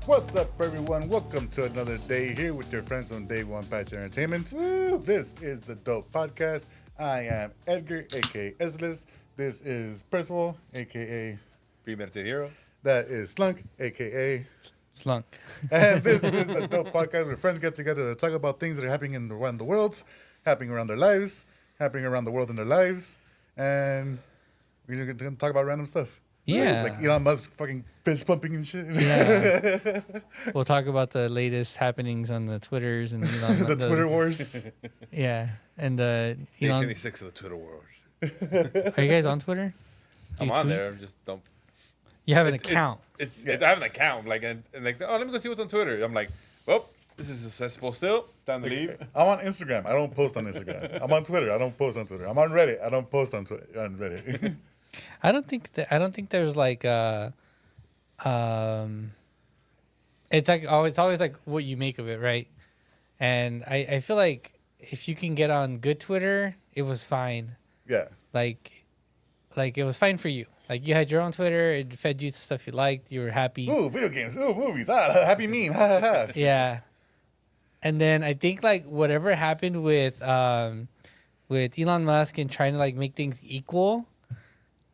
What's up, everyone? Welcome to another day here with your friends on Day One Patch Entertainment. Woo! This is the Dope Podcast. I am Edgar, aka Eslis. This is Percival, aka Premeditated Hero. That is Slunk, aka Slunk. And this is the Dope Podcast where friends get together to talk about things that are happening around the world, happening around their lives, happening around the world in their lives, and we're going to talk about random stuff. Yeah. Like Elon Musk fucking fist pumping and shit. Yeah. We'll talk about the latest happenings on the Twitters and the Twitter wars. Yeah. And Day Elon. 76 of the Twitter world. Are you guys on Twitter? Do I'm you on tweet? there. I'm just don't. You have an account. It's Yes. I have an account. Like and like, oh, let me go see what's on Twitter. I'm like, well, this is accessible still. Time to leave. I'm on Instagram. I don't post on Instagram. I'm on Twitter. I don't post on Twitter. I'm on Reddit. I don't post on Twitter. On Reddit. I don't think there's like it's like always like what you make of it, right? And I feel like if you can get on good Twitter, it was fine. Yeah. Like it was fine for you. Like you had your own Twitter, it fed you stuff you liked, you were happy. Ooh, video games. Ooh, movies. Ah, happy meme. Ha ha ha. Yeah. And then I think like whatever happened with Elon Musk and trying to like make things equal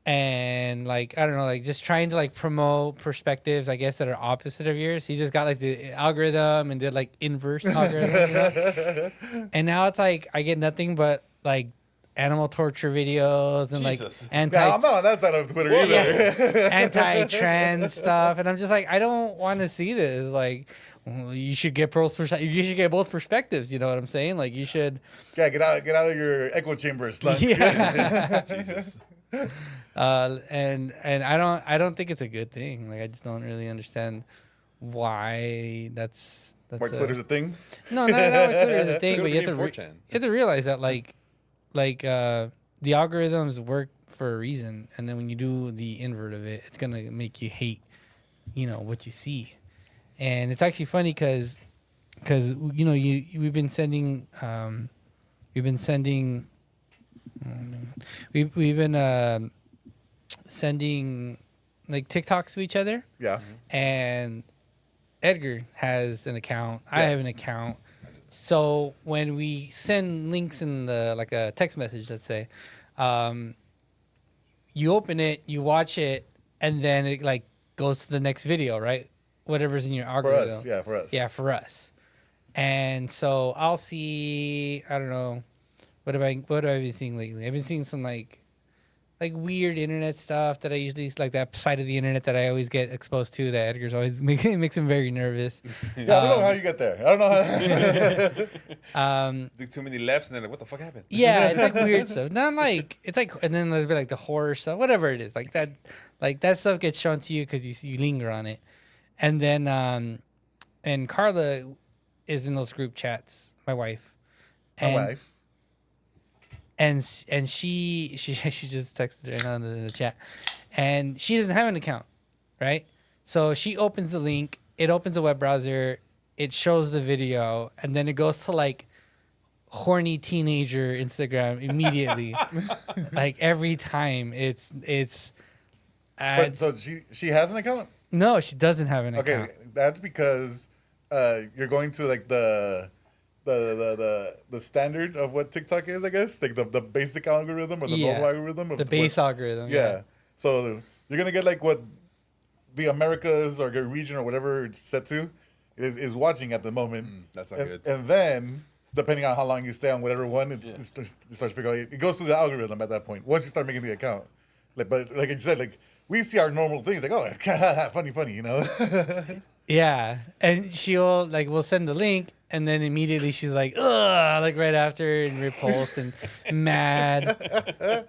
and like I don't know, like just trying to like promote perspectives, I guess, that are opposite of yours. He just got like the algorithm and did like inverse algorithm, you know? And now it's like I get nothing but like animal torture videos and Jesus. like Yeah, I'm not on that side of Twitter either. anti-trans stuff, and I'm just like, I don't want to see this. Like, well, you should get both perspectives. You know what I'm saying? Like, you should. Yeah, get out of your echo chamber, Slunk. Yeah. Jesus. And I don't think it's a good thing. Like, I just don't really understand why that's Why Twitter's a thing? no, not why Twitter's a thing, but you have to 4chan. you have to realize that like the algorithms work for a reason, and then when you do the invert of it, it's gonna make you hate, what you see. And it's actually funny because we've been sending sending like TikToks to each other, Yeah. and Edgar has an account. I Yeah. have an account. So when we send links in the like a text message, let's say, you open it, you watch it, and then it like goes to the next video, right? Whatever's in your For algorithm. us. Yeah, for us. Yeah, for us. And so I'll see. I don't know. What have I been seeing lately? I've been seeing some like weird internet stuff that I usually like, that side of the internet that I always get exposed to, that Edgar's always makes him very nervous. Yeah, I don't know how you get there. I don't know how. Do too many lefts and then like, what the fuck happened? Yeah, it's like weird stuff. Not like it's like, and then there's be like the horror stuff, whatever it is, like that stuff gets shown to you because you linger on it, and then and Carla is in those group chats, my wife, My wife. and she just texted right now in the chat, and she doesn't have an account, right? So she opens the link, it opens a web browser, it shows the video, and then it goes to like horny teenager Instagram immediately. Like every time it's But so she has an account? no, she doesn't have an Okay, account. that's because you're going to like the standard of what TikTok is, I guess, like the basic algorithm or the Yeah. normal algorithm of The base algorithm. Yeah. So you're gonna get like what the Americas or your region or whatever it's set to is watching at the moment. That's not and, good. And then depending on how long you stay on whatever one, it starts figuring out. It goes through the algorithm at that point once you start making the account. But like you said, like we see our normal things like, oh, funny, you know. Yeah, and we'll send the link, and then immediately she's like, ugh, like right after, and repulsed and mad,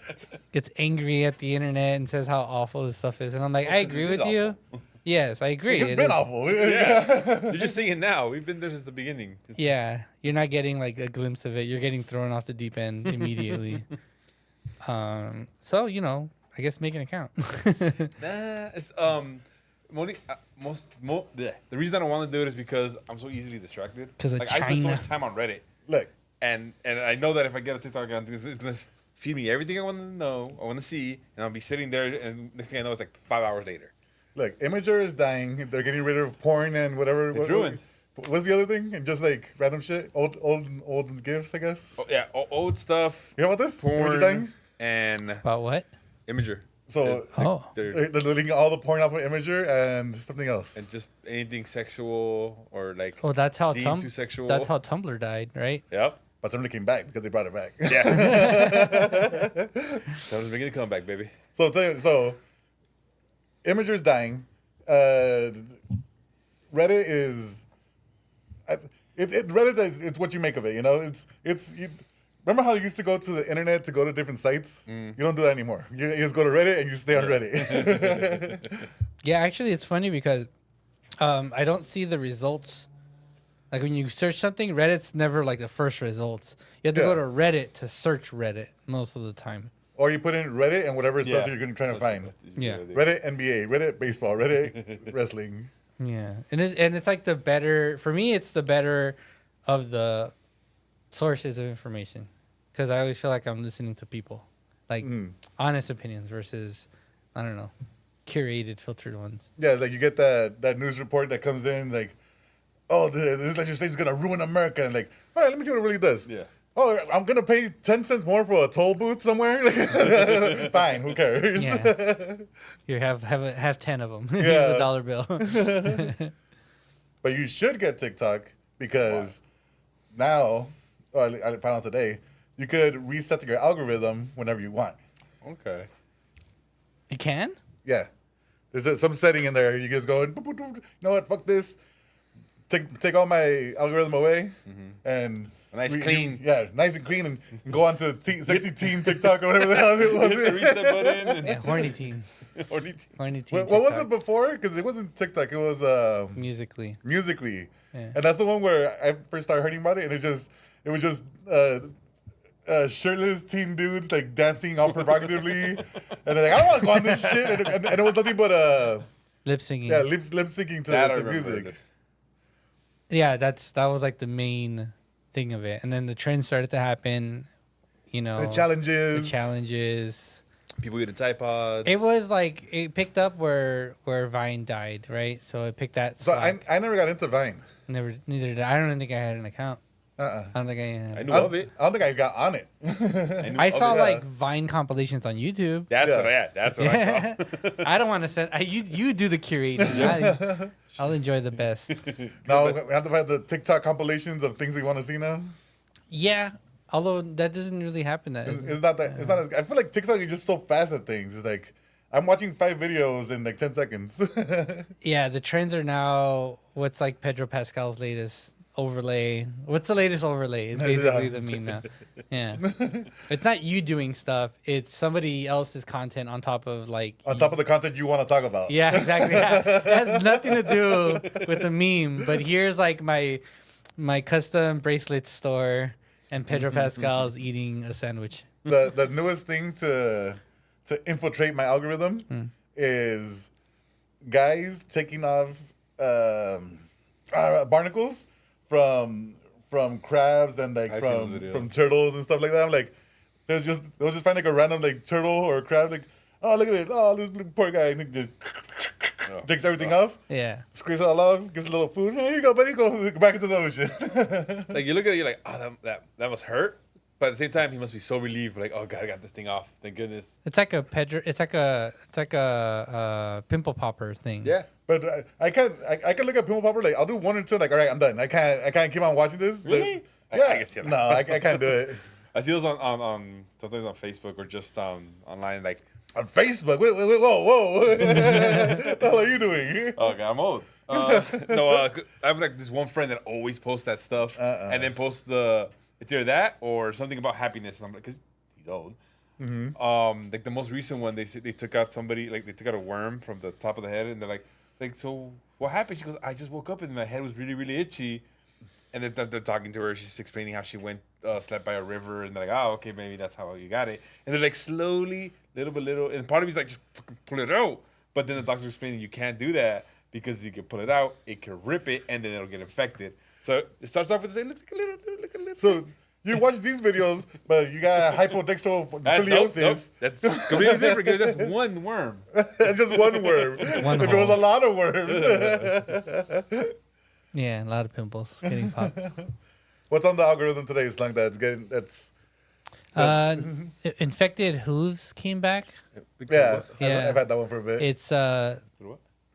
gets angry at the internet and says how awful this stuff is. And I'm like, I agree it is with you. Yes, I agree. It's It been is. awful. Yeah. You're just seeing it now. We've been there since the beginning. Yeah, you're not getting like a glimpse of it. You're getting thrown off the deep end immediately. So I guess make an account. It's the reason I don't want to do it is because I'm so easily distracted. 'Cause of like I spend so China. much time on Reddit, Look, and I know that if I get a TikTok account, it's gonna feed me everything I want to know, I want to see, and I'll be sitting there, and next thing I know, it's like 5 hours later. look, Imager is dying. They're getting rid of porn and whatever. It's ruined. What's the other thing? And just like random shit, old gifts, I guess. Oh, yeah, old stuff. You know about this? Imager dying. Porn and About what? Imager. So Oh. They're, they're deleting all the porn off of Imager and something else. and just anything sexual or like. Oh, that's how deemed too sexual. That's how Tumblr died, right? Yep. But somebody came back because they brought it back. Yeah. Someone's making a comeback, baby. So Imager's dying. Reddit is. Reddit is it's what you make of it. You know, remember how you used to go to the internet to go to different sites? You don't do that anymore. You just go to Reddit and you stay on Reddit. Yeah, actually, it's funny because I don't see the results. Like when you search something, Reddit's never like the first results. You have to go to Reddit to search Reddit most of the time. Or you put in Reddit and whatever Yeah. subject you're trying to find. Yeah. Reddit NBA, Reddit baseball, Reddit wrestling. Yeah, and it's like the better for me. It's the better of the sources of information because I always feel like I'm listening to people, like honest opinions versus I don't know, curated, filtered ones. Yeah, it's like you get that news report that comes in like, oh, this legislation is gonna ruin America, and like, all right, let me see what it really does. Yeah. Oh, I'm gonna pay 10 cents more for a toll booth somewhere. Fine, who cares? Yeah, you have 10 of them. Yeah. The dollar bill. But you should get TikTok because now, or I found out today, you could reset your algorithm whenever you want. Okay. You can? Yeah, there's some setting in there. You just go, boop, boop, boop, you know what? Fuck this. Take all my algorithm away and. Nice clean. Yeah, nice and clean, and go on to sexy teen TikTok or whatever the hell it was. Hit the reset button. And Yeah, horny teen. horny teen. Horny teen. What was TikTok. it before? Because it wasn't TikTok. It was Musically. Musically, Yeah. and that's the one where I first started hearing about it, and it was just shirtless teen dudes like dancing all provocatively, and they're like, I don't want to go on this shit, and it was nothing but Lip singing. yeah, lip syncing That I to remember. music. Yeah, that was like the main thing of it, and then the trends started to happen. You know, The challenges. The challenges. People eating Tide Pods. It was like it picked up where Vine died, right? So it picked that. So slack. I never got into Vine. Neither did I. I don't think I had an account. Uh-uh. I don't think I had. I knew of it. I don't think I got on it. knew I of saw it. like Vine compilations on YouTube. That's Yeah. what I had. That's what I saw. I don't want to spend. You do the curating. I'll enjoy the best. Now we have to have the TikTok compilations of things we want to see now. Yeah, although that doesn't really happen. That It's not that. It's not. I feel like TikTok is just so fast at things. It's like I'm watching 5 videos in like 10 seconds. Yeah, the trends are now. What's like Pedro Pascal's latest overlay? What's the latest overlay? It's basically Yeah. the meme now. Yeah, it's not you doing stuff. It's somebody else's content on top of like. On top of the content you want to talk about. Yeah, exactly. Yeah. It has nothing to do with the meme. But here's like my custom bracelet store, and Pedro Pascal's eating a sandwich. The newest thing to infiltrate my algorithm is guys taking off barnacles from crabs and like I've seen the video. from turtles and stuff like that. I'm like, they'll just find like a random like turtle or a crab, like, oh, look at it, oh, this poor guy, and he just takes everything off, Yeah. scrapes it all off, gives it a little food. Here you go, buddy, go back into the ocean. Like you look at it, you're like, oh, that must hurt. But at the same time, he must be so relieved. Like, oh god, I got this thing off. Thank goodness. It's like a pimple popper thing. Yeah. But I can look at Pimple Popper, like I'll do 1 or 2, like, all right, I'm done. I can't keep on watching this. Really? Yeah. I guess, yeah. No, I can't do it. I see those on sometimes on Facebook or just online. Like, On Facebook? Wait, whoa. What the hell are you doing? oh god, I'm old. I have like this one friend that always posts that stuff, and then posts it's either that or something about happiness. And I'm like, because he's old. Like the most recent one, they took out somebody, like they took out a worm from the top of the head, and they're like, so what happened? She goes, I just woke up and my head was really, really itchy. And they're talking to her. She's explaining how she went, slept by a river. And they're like, oh, okay, maybe that's how you got it. And they're like, slowly, little by little. And part of me's like, just fucking pull it out. But then the doctor's explaining you can't do that because you can pull it out, it can rip it, and then it'll get infected. So it starts off with this, look a little. So You watch these videos, but you got hypodextrophiliosis. That's completely different because that's one worm. It's just one worm. One If it was a hole. lot of worms. Yeah, a lot of pimples getting popped. What's on the algorithm today, Slung? Infected hooves came back. Yeah. Yeah. I've had that one for a bit. It's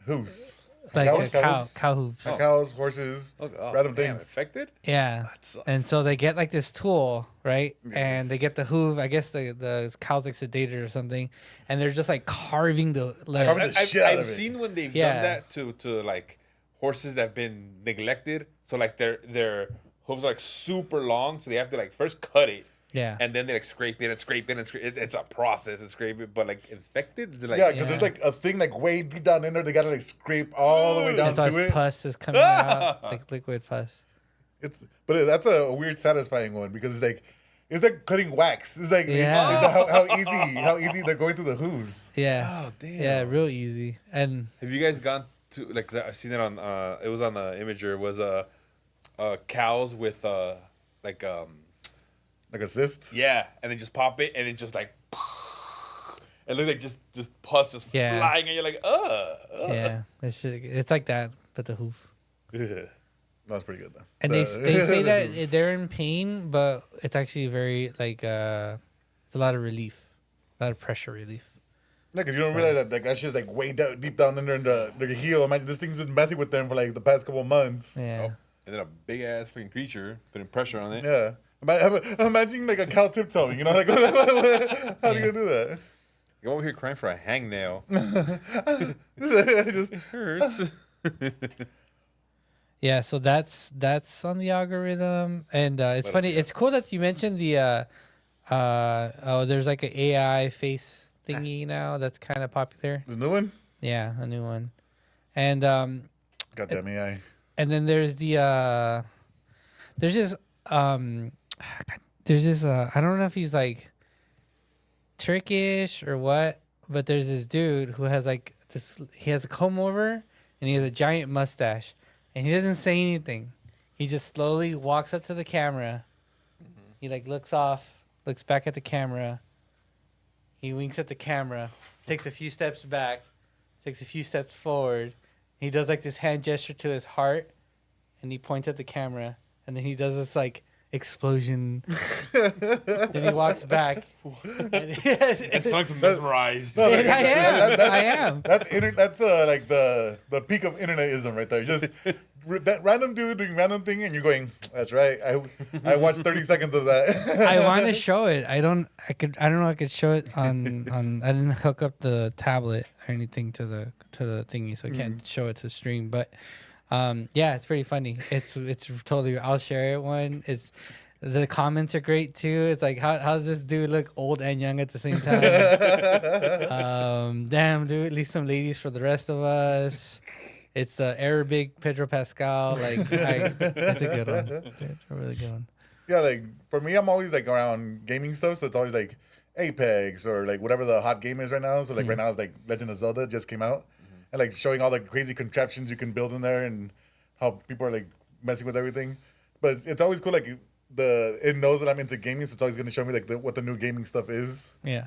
Hooves. like Cows? cow hooves. Cows, horses, random Damn, things. infected? Yeah. sucks. And so they get like this tool, right? Yes. And they get the hoof. I guess the cow's like sedated or something, and they're just like carving the Carving the shit out of I've it. seen when they've Yeah. done that to like horses that have been neglected. So like their hooves are like super long, so they have to like first cut it. Yeah. And then they like scrape it and scrape it and scrape it. It's a process and scrape it, but like infected, they're like Yeah, because there's like a thing like way deep down in there. They gotta like scrape all the way down It's all to it. pus is coming out, like liquid pus. That's a weird, satisfying one because it's like cutting wax. It's like Yeah. how easy they're going through the hooves. Yeah. Oh damn. Yeah, real easy. And Have you guys gone to like? 'Cause I've seen it on. It was on the Imager. It was cows with like Like a cyst. yeah, and they just pop it and it just like. It looks like just pus just Yeah. flying and you're like yeah, it's like that, but the hoof. That's pretty good though. And they say that they're in pain, but it's actually very like it's a lot of relief, a lot of pressure relief. Yeah, because you don't realize that that's just like way down, deep down under their heel. Imagine this thing's been messing with them for like the past couple of months. Yeah. Oh, and then a big ass freaking creature putting pressure on it. Yeah. Imagine like a cow tiptoeing, you know, like how do you do that? I'm over here crying for a hangnail. Just, It hurts. Yeah, so that's on the algorithm, and it's Let funny. us hear. It's cool that you mentioned the there's like an AI face thingy now that's kind of popular. the new one? Yeah, a new one, and Goddamn AI. and then there's the there's this I don't know if he's like Turkish or what, but there's this dude who has like this. He has a comb over and he has a giant mustache, and he doesn't say anything. He just slowly walks up to the camera. He like looks off, looks back at the camera. He winks at the camera, takes a few steps back, takes a few steps forward. He does like this hand gesture to his heart, and he points at the camera, and then he does this like explosion. Then he walks back. And Slunk's mesmerized. No, And I am. I am. That's like the peak of internetism right there. Just that random dude doing random thing, and you're going, "That's right." I watched 30 seconds of that. I want to show it. I don't know. I could show it on. I didn't hook up the tablet or anything to the thingy, so I can't show it to stream. But yeah, it's pretty funny. It's totally. I'll share it one. It's the comments are great too. It's like how does this dude look old and young at the same time? Damn, dude. At least some ladies for the rest of us. It's the Arabic Pedro Pascal. Like, it's a good one. It's a really good one. Yeah, like for me, I'm always like around gaming stuff, so it's always like Apex or like whatever the hot game is right now. So like right now it's like Legend of Zelda just came out, and like showing all the crazy contraptions you can build in there and how people are like messing with everything. But it's always cool. Like it knows that I'm into gaming, so it's always gonna show me like what the new gaming stuff is. Yeah.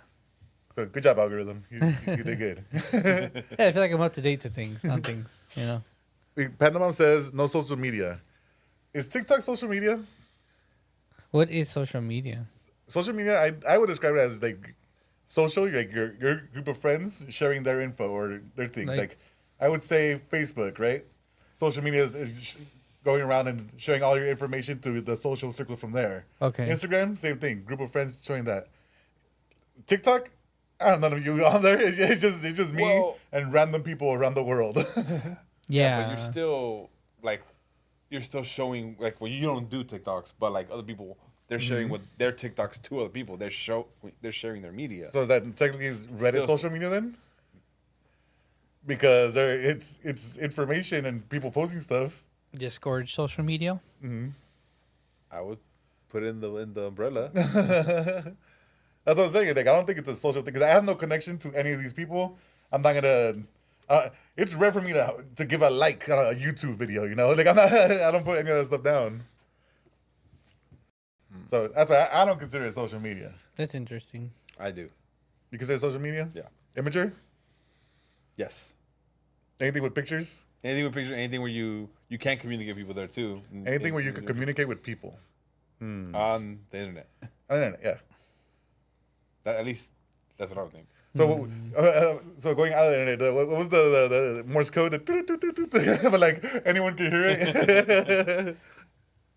So good job, algorithm. You did good. Yeah, I feel like I'm up to date on things, you know. Pandamom says no social media. Is TikTok social media? What is social media? Social media, I would describe it as like social, like your group of friends sharing their info or their things. Like I would say Facebook, right? Social media is going around and sharing all your information to the social circle from there. Okay. Instagram, same thing. Group of friends showing that. TikTok, I don't know none of you on there. It's just me and random people around the world. Yeah. But you're still showing like you don't do TikToks, but like other people, they're sharing with their TikToks to other people. They're sharing their media. So is that technically Reddit social media then? Because it's information and people posting stuff. Discord social media. I would put it in the umbrella. That's what I'm saying. Like, I don't think it's a social thing because I have no connection to any of these people. I'm not gonna. It's rare for me to give a like on a YouTube video. You know, like I don't put any of that stuff down. So that's why I don't consider it social media. That's interesting. I do. You consider it social media? Yeah. Imager? Yes. Anything with pictures? Anything with pictures, anything where you can communicate with people there too. Anything where you can communicate with people on the internet. on the internet, yeah. At least that's what I would think. So, so going out of the internet, what was the Morse code? But like anyone can hear it.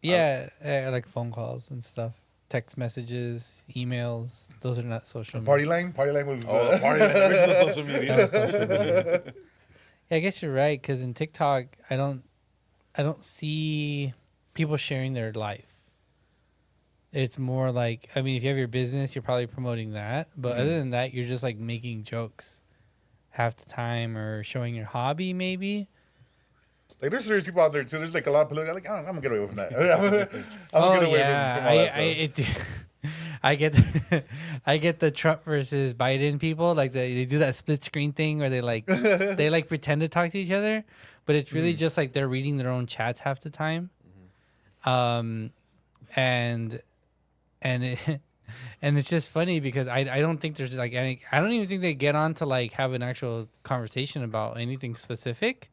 Yeah, like phone calls and stuff, text messages, emails. Those are not social. Party line was. Party line, original social media. Yeah, I guess you're right. Because in TikTok, I don't see people sharing their life. It's more like, I mean, if you have your business, you're probably promoting that. But other than that, you're just like making jokes half the time or showing your hobby, maybe. Like there's serious people out there too. There's like a lot of political. Like I'm gonna get away from that. I'm gonna get away from all that stuff. I get the Trump versus Biden people. Like they do that split screen thing where they like pretend to talk to each other, but it's really just like they're reading their own chats half the time. And it's just funny because I don't think there's like any, I don't even think they get on to like have an actual conversation about anything specific.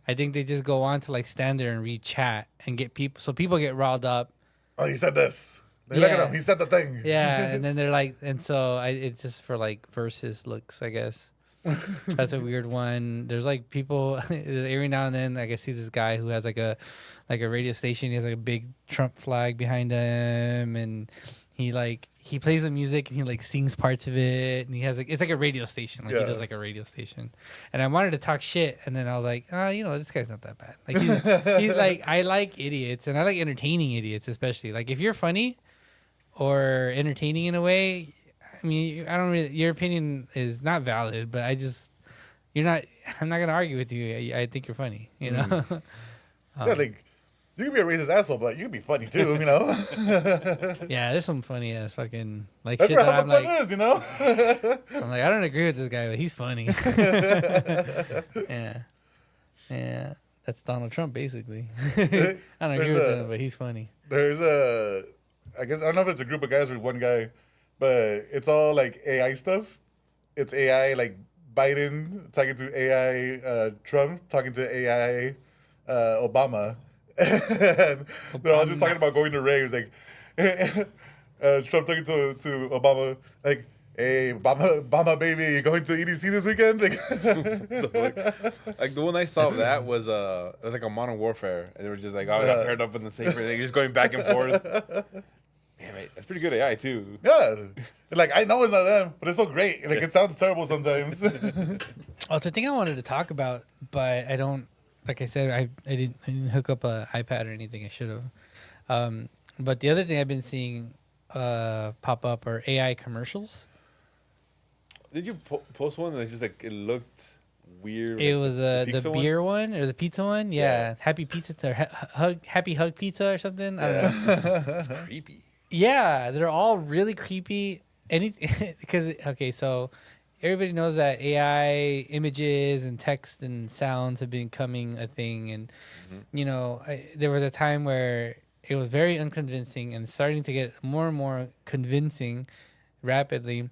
I think they just go on to like stand there and read chat and get people, so people get riled up. Oh, he said this. Look at him. He said the thing. Yeah, and then they're like, and so it's just for like versus looks, I guess. That's a weird one. There's like people every now and then. Like I see this guy who has like a radio station. He has like a big Trump flag behind him, and he plays the music and he like sings parts of it. And he has like, it's like a radio station. Like he does like a radio station. And I wanted to talk shit, and then I was like, this guy's not that bad. Like he's like, I like idiots and I like entertaining idiots, especially like if you're funny or entertaining in a way. I mean, I don't really, your opinion is not valid, but I'm not going to argue with you. I think you're funny, you know? Yeah, like, you can be a racist asshole, but you can be funny too, you know? Yeah, there's some funny ass fucking, like, That's shit where that how I'm the fun like, is, you know? I'm like, I don't agree with this guy, but he's funny. Yeah. Yeah. That's Donald Trump, basically. I don't agree with him, but he's funny. There's I guess, I don't know if it's a group of guys or one guy, but it's all like AI stuff. It's AI like Biden talking to AI Trump talking to AI Obama. And they're all just talking about going to raves. Like Trump talking to Obama, like, hey, Obama baby, you going to EDC this weekend? Like the one I saw of that was it was like a Modern Warfare, and they were just like, oh, I got paired up in the same thing, just going back and forth. Damn it, that's pretty good AI too. Yeah, like I know it's not them, but it's so great. Like it sounds terrible sometimes. Oh, it's a thing I wanted to talk about, but I don't. Like I said, I didn't hook up an iPad or anything. I should have. But the other thing I've been seeing pop up are AI commercials. Did you post one that's just like it looked weird? It like, was the beer one or the pizza one. Yeah. Happy pizza or happy hug pizza or something. I don't know. It's creepy. Yeah, they're all really creepy. So everybody knows that AI images and text and sounds have been becoming a thing, and there was a time where it was very unconvincing and starting to get more and more convincing rapidly.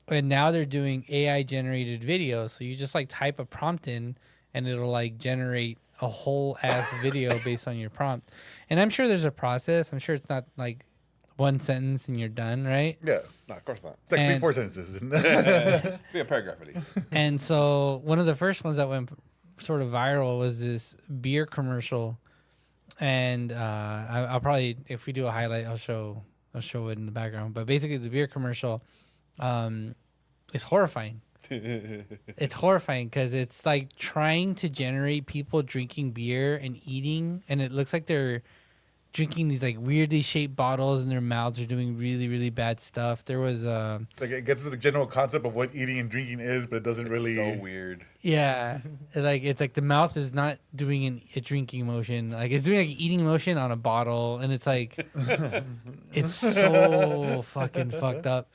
And now they're doing AI generated videos. So you just like type a prompt in and it'll like generate a whole ass video based on your prompt. And I'm sure there's a process. I'm sure it's not like one sentence and you're done, right? Yeah. No, of course not. It's like 3-4 sentences. Be a paragraph at least. And so one of the first ones that went sort of viral was this beer commercial. And I'll probably, if we do a highlight, I'll show it in the background. But basically the beer commercial is horrifying. It's horrifying because it's like trying to generate people drinking beer and eating, and it looks like they're drinking these like weirdly shaped bottles and their mouths are doing really, really bad stuff. There was like it gets to the general concept of what eating and drinking is, but it doesn't really. So weird. Yeah, it's like the mouth is not doing a drinking motion. Like it's doing like an eating motion on a bottle, and it's like it's so fucking fucked up.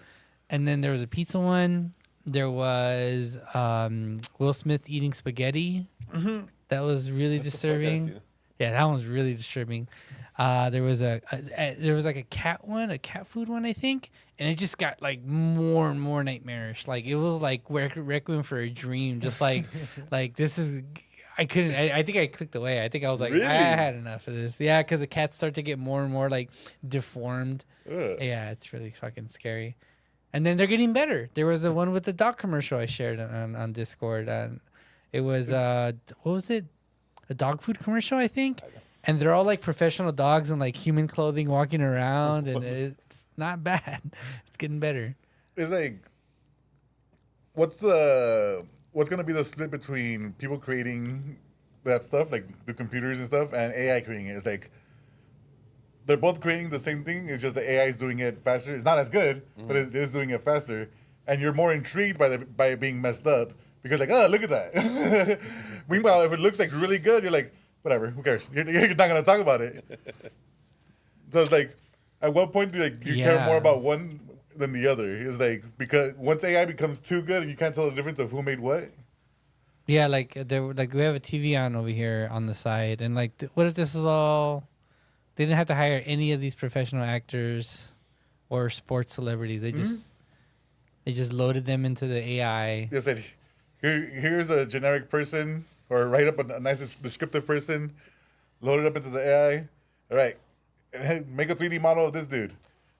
And then there was a pizza one. There was Will Smith eating spaghetti. Mm-hmm. That was really disturbing. Yeah, that one's really disturbing. There was like a cat food one, I think, and it just got like more and more nightmarish. Like it was like Requiem for a Dream, just like like this is. I couldn't. I think I clicked away. I think I was like, Really? I had enough of this. Yeah, because the cats start to get more and more like deformed. Ugh. Yeah, it's really fucking scary. And then they're getting better. There was the one with the dog commercial I shared on Discord. It was what was it? A dog food commercial, I think. And they're all like professional dogs in like human clothing walking around, and it's not bad. It's getting better. It's like, what's gonna be the split between people creating that stuff, like the computers and stuff, and AI creating it? It's like they're both creating the same thing. It's just the AI is doing it faster. It's not as good, but it is doing it faster, and you're more intrigued by it being messed up because like, oh, look at that. Meanwhile, if it looks like really good, you're like, whatever, who cares? You're not gonna talk about it. So it's like, at what point do you care more about one than the other? It's like, because once AI becomes too good and you can't tell the difference of who made what. Yeah, like we have a TV on over here on the side, and like, what if this is all? They didn't have to hire any of these professional actors or sports celebrities. They just loaded them into the AI. They said, here's a generic person, or write up a nice descriptive person, load it up into the AI. All right, make a 3D model of this dude.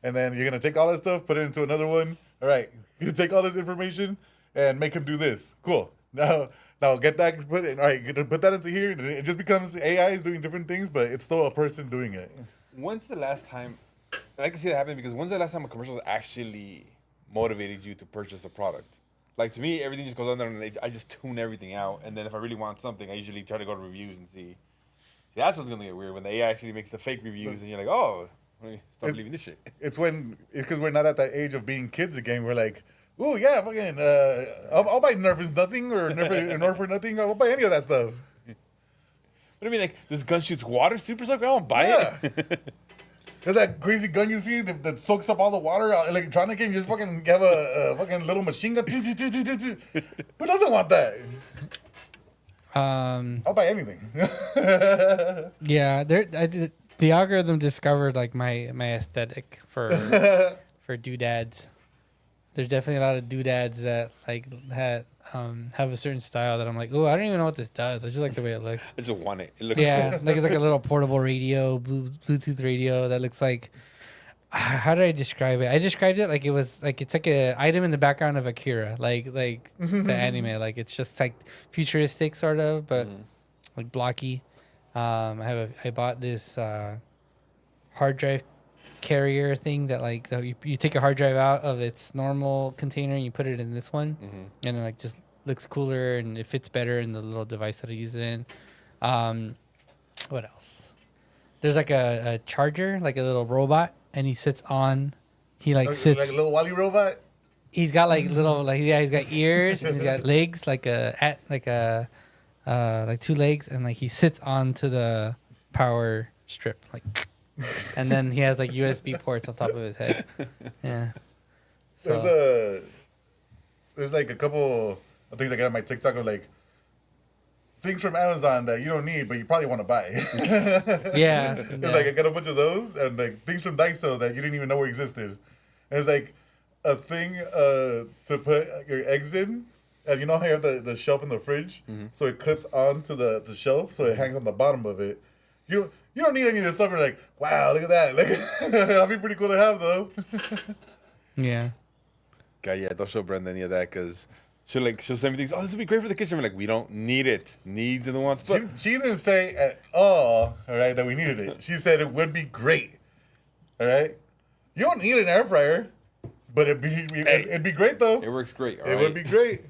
And then you're going to take all that stuff, put it into another one. All right, you take all this information and make him do this. Cool. Now get that, put it, all right, put that into here. It just becomes AI is doing different things, but it's still a person doing it. When's the last time, and I can see that happening because when's the last time a commercial actually motivated you to purchase a product? Like to me, everything just goes on there and I just tune everything out. And then if I really want something, I usually try to go to reviews and see. That's what's going to get weird when the AI actually makes the fake reviews and you're like, oh, stop believing this shit. It's because we're not at that age of being kids again. We're like, oh yeah, fucking, I'll buy Nerf is nothing or Nerf for nothing. I'll buy any of that stuff. What do you mean, like, this gun shoots water super soaker? I won't buy it. There's that crazy gun you see that soaks up all the water electronic, and you just fucking have a fucking little machine gun. Who doesn't want that? I'll buy anything. Yeah, the algorithm discovered like my aesthetic for doodads. There's definitely a lot of doodads that like have a certain style that I'm like, oh, I don't even know what this does. I just like the way it looks. I just want it. It looks Yeah, cool. like it's like a little portable radio, Bluetooth radio that looks like. How did I describe it? I described it like it was like it's like a item in the background of Akira, like the anime. Like it's just like futuristic sort of, but like blocky. I bought this hard drive carrier thing that like you take a hard drive out of its normal container and you put it in this one, and it like just looks cooler and it fits better in the little device that I use it in. What else? There's like a charger, like a little robot, and he sits on. He like sits like a little Wally robot. He's got like little like he's got ears and he's got legs like two legs, and like he sits onto the power strip like. And then he has like USB ports on top of his head. Yeah. So. There's like a couple of things I got on my TikTok of like things from Amazon that you don't need but you probably want to buy. Yeah. It's like I got a bunch of those and like things from Daiso that you didn't even know existed. And it's like a thing to put your eggs in. And you know how you have the shelf in the fridge? So it clips onto the shelf so it hangs on the bottom of it. You don't need any of this stuff. You're like, wow, look at that. Like, that'd be pretty cool to have, though. Yeah. God, yeah, don't show Brenda any of that because she'll send me things. Oh, this would be great for the kitchen. I'm like, we don't need it. Needs are the ones. But She didn't say at all right, that we needed it. She said it would be great. All right? You don't need an air fryer, but it'd be great, though. it works great. All It right? would be great.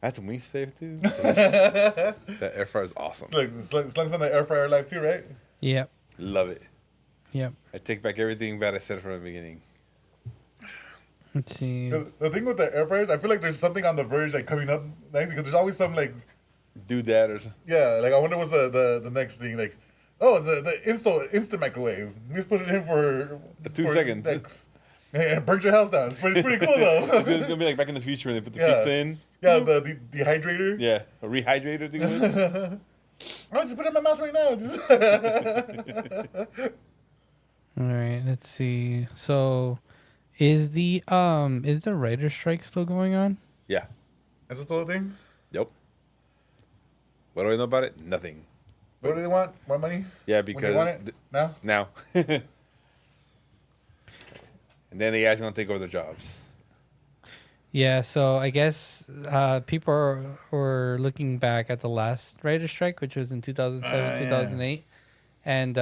That's some wings today, too. That air fryer is awesome. Look, Slum's on the air fryer life, too, right? Yep. Love it. Yep. I take back everything bad I said from the beginning. Let's see. The thing with the air fryers, I feel like there's something on the verge like coming up next because there's always some like Do that or something. yeah, like I wonder what's the next thing like. Oh, it's the instant microwave. We just put it in for 2 seconds. And burnt your house down. It's pretty cool though. It's gonna be like back in the future when they put the pizza in. Yeah, the dehydrator. Yeah, a rehydrator thing. I'll just put it in my mouth right now. All right, let's see. So, is the writer strike still going on? Yeah. Is this still a thing? Yep. What do I know about it? Nothing. What do they want? More money? Yeah, When because they want it? Now? now. And then the guys gonna take over their jobs. Yeah, so I guess people were looking back at the last writer strike, which was in 2007, 2008, and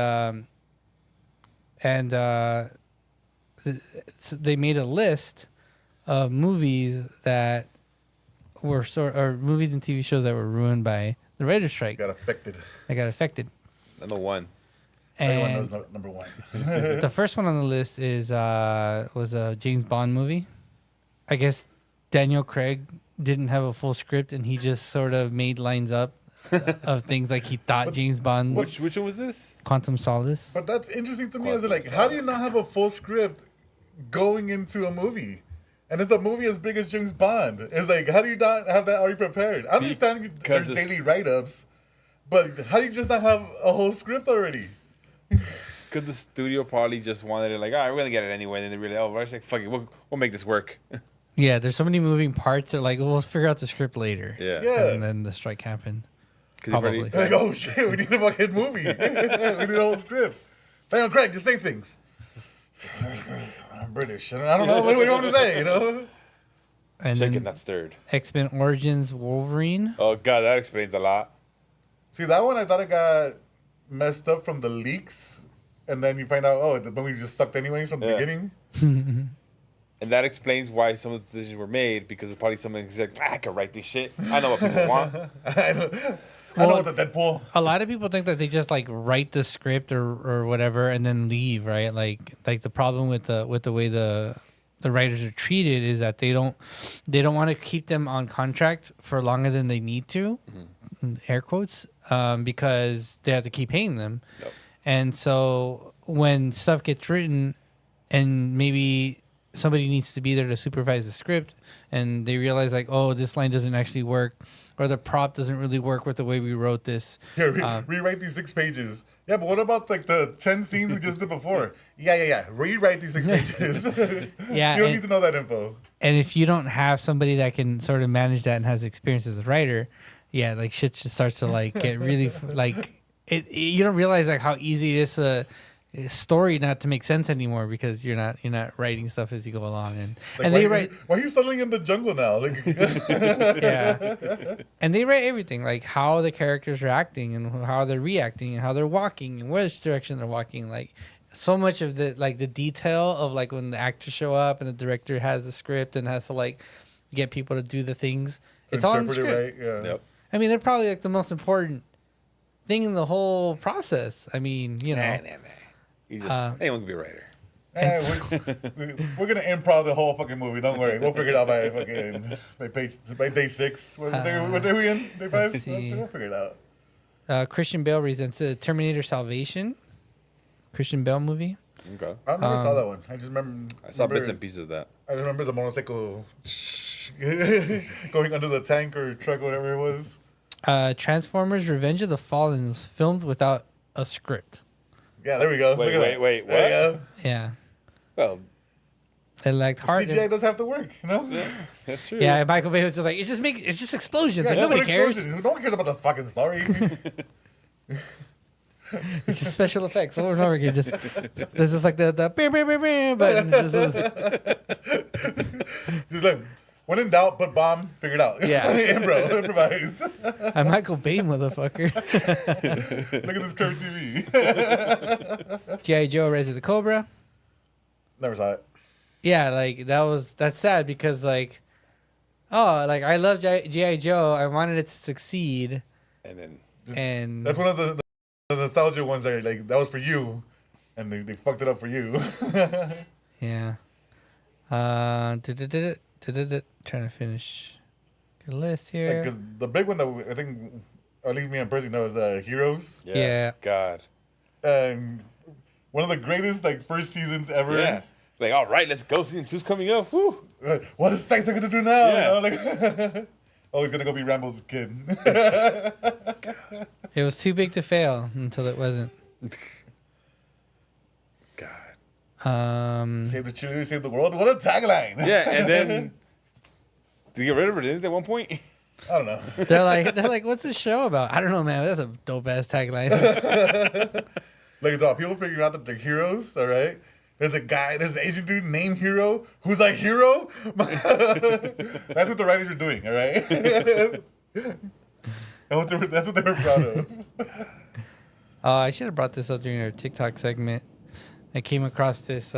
they made a list of movies that were or movies and TV shows that were ruined by the writer strike. Got affected. They got affected. Number one. Everyone And knows number one. the first one on the list was a James Bond movie. I guess Daniel Craig didn't have a full script, and he just sort of made lines up of things like he thought James Bond. Which one was this? Quantum Solace. But that's interesting to me. Is Quantum like, how do you Solace. not have a full script going into a movie? And it's a movie as big as James Bond. It's like, how do you not have that already prepared? I understand there's it's- daily write-ups, but how do you just not have a whole script already? Because the studio probably just wanted it like, all right, we're going to get it anyway. And then they really, oh, we're just like, fuck it, we'll make this work. Yeah, there's so many moving parts. They're like, well, let's figure out the script later. Yeah. And then the strike happened. 'Cause they've already- Probably. Like, oh shit, we need a fucking movie. We need a whole script. Daniel Craig, just say things. I'm British. I don't know. What do you want me to say, you know? And Shaken, then not stirred. X-Men Origins Wolverine. Oh, God, that explains a lot. See, that one I thought it got messed up from the leaks. And then you find out, oh, the movie just sucked anyways from the Yeah. beginning. And that explains why some of the decisions were made, because it's probably someone who's like, I can write this shit. I know what people want. I know what the Deadpool. A lot of people think that they just like write the script or whatever and then leave, right? Like the problem with the way the writers are treated is that they don't want to keep them on contract for longer than they need to, air quotes, because they have to keep paying them. Yep. And so when stuff gets written and maybe somebody needs to be there to supervise the script and they realize like, oh, this line doesn't actually work or the prop doesn't really work with the way we wrote this. Here, rewrite these 6 pages. Yeah, but what about like the 10 scenes we just did before? Yeah. Rewrite these 6 pages. Yeah, You don't and- need to know that info. And if you don't have somebody that can sort of manage that and has experience as a writer, yeah, like shit just starts to like get really like you don't realize like how easy it is a story not to make sense anymore because you're not writing stuff as you go along and Like, and they write why are you settling in the jungle now? Like, yeah, and they write everything like how the characters are acting and how they're reacting and how they're walking and which direction they're walking. Like so much of the like the detail of like when the actors show up and the director has the script and has to like get people to do the things. It's all in the interpret script. it right. Yeah. Yep. I mean, they're probably like the most important thing in the whole process. I mean, you know. Nah. You just, anyone can be a writer. We're gonna improv the whole fucking movie. Don't worry, we'll figure it out by day 6. What day are we in? Day 5? let's see. We'll figure it out. Christian Bale presents Terminator Salvation. Christian Bale movie. Okay. I never saw that one. I just remember. I saw bits and pieces of that. I remember the motorcycle going under the tank or truck, whatever it was. Transformers: Revenge of the Fallen was filmed without a script. Yeah, there we go. Wait, Look at wait, that. There you go. Yeah, Well, it lacked heart. CGI does have to work, you know? that's true. Yeah, Michael Bay was just like, it's just explosions. Yeah, Like nobody cares. explosions. No one cares about the fucking story. It's just special effects over and over again. Just this is like the bam, bam, bam, bam button. Just like, when in doubt, put bomb, figure it out. Yeah. Bro, improvise. I'm Michael Bay, motherfucker. Look at this curved TV. G.I. Joe: Rise of the Cobra. Never saw it. Yeah, like that's sad because like, oh, like I love G.I. Joe. I wanted it to succeed, And then and That's one of the nostalgia ones that are like, that was for you. And they fucked it up for you. yeah. Trying to finish the list here. Because the big one that I think, or at least me and Percy know, is Heroes. Yeah. God. And one of the greatest like first seasons ever. Yeah. Like, all right, let's go. Season 2's coming up. Woo. What is Scyther gonna do now? Yeah. You know, like, Oh, he's gonna go be Rambo's kid. It was too big to fail until it wasn't. God. Save the cheerleader, save the world. What a tagline! Yeah, and then did you get rid of it? Didn't they, at one point? I don't know. They're like, what's this show about? I don't know, man. That's a dope ass tagline. Like, dog, people figuring out that they're heroes. All right. There's an Asian dude named Hero who's like hero. That's what the writers are doing. All right. That's what they were proud of. I should have brought this up during our TikTok segment. I came across this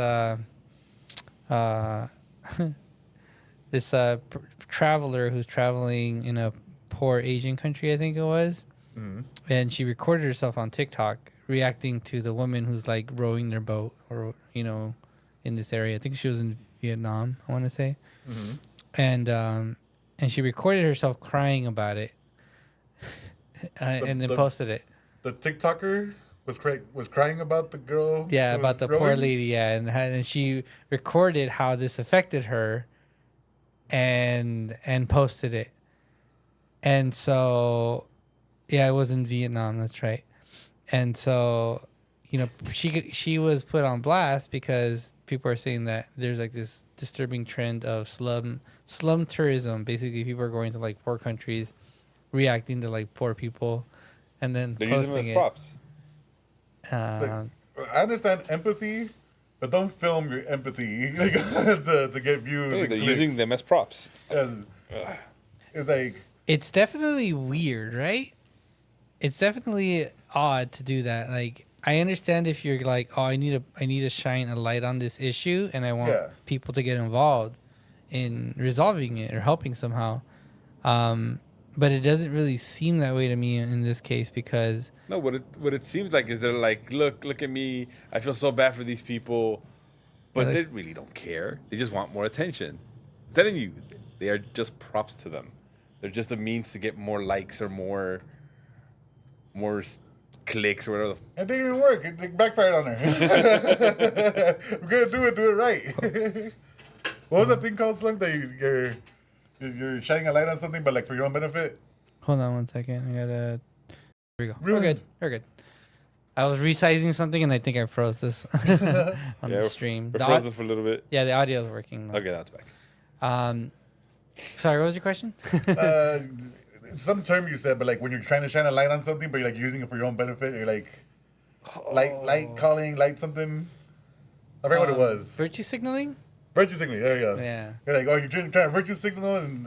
traveler who's traveling in a poor Asian country, I think it was, and she recorded herself on TikTok reacting to the woman who's like rowing their boat, or in this area. I think she was in Vietnam, I want to say, and she recorded herself crying about it, and then posted it. The TikToker was crying about the girl. Yeah, who about was the rowing? poor lady. Yeah, and she recorded how this affected her, and posted it. And so, yeah, it was in Vietnam. That's right. And so, she was put on blast because people are saying that there's like this disturbing trend of slum tourism. Basically, people are going to like poor countries, reacting to like poor people, and then They're posting using them as it. props. I understand empathy, but don't film your empathy to get views. Hey, and they're clicks. using them as props. It's like, It's definitely weird, right? It's definitely odd to do that. Like, I understand if you're like, oh, I need to shine a light on this issue, and I want people to get involved in resolving it or helping somehow. But it doesn't really seem that way to me in this case because No, what it seems like is they're like, look at me. I feel so bad for these people, but they really don't care. They just want more attention. I'm telling you, they are just props to them. They're just a means to get more likes or more clicks or whatever. it didn't even work. It backfired on her. We're gonna do it right. What was that thing called, Slunk? That you're shining a light on something, but like for your own benefit. hold on one second. I gotta. Here we go. We're good. We're good. I was resizing something and I think I froze this on the stream. We're frozen for a little bit. Yeah, the audio is working. Okay, that's back. Sorry, what was your question? Some term you said, but like when you're trying to shine a light on something, but you're like using it for your own benefit, you're like light calling, light something. I forget what it was. Virtue signaling? Virtue signaling. There you go. Yeah. You're like, oh, you're trying to virtue signal and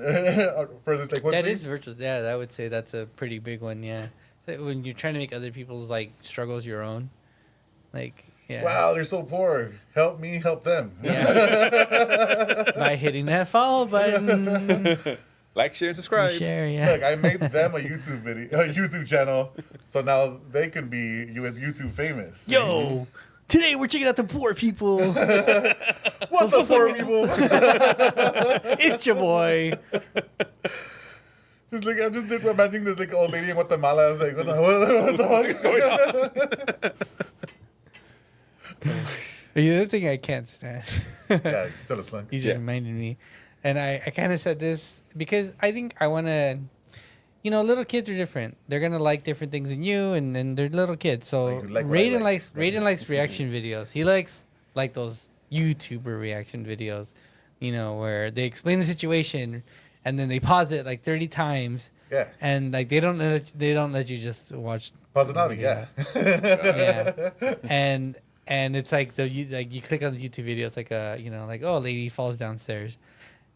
for this like one That thing? is virtual. Yeah, I would say that's a pretty big one. Yeah, so when you're trying to make other people's like struggles your own, like yeah. Wow, they're so poor. Help me, help them. Yeah. By hitting that follow button. Like, share, and subscribe. Share, yeah. Look, I made them a YouTube channel, so now they can be YouTube famous. Yo, today we're checking out the poor people. What's up, poor people? It's your boy. Just like I just did imagining this like old lady in Guatemala. I was like, what the fuck? The other thing I can't stand. Yeah, tell us, Slunk. You just reminded me. And I kind of said this because I think I want to, little kids are different. They're going to like different things than you, and they're little kids. So Raiden likes reaction videos. He likes like those YouTuber reaction videos, where they explain the situation and then they pause it like 30 times. Yeah. And like they don't let you just watch. Pause it out, yeah. Yeah. And it's like you click on the YouTube video, it's like oh, a lady falls downstairs.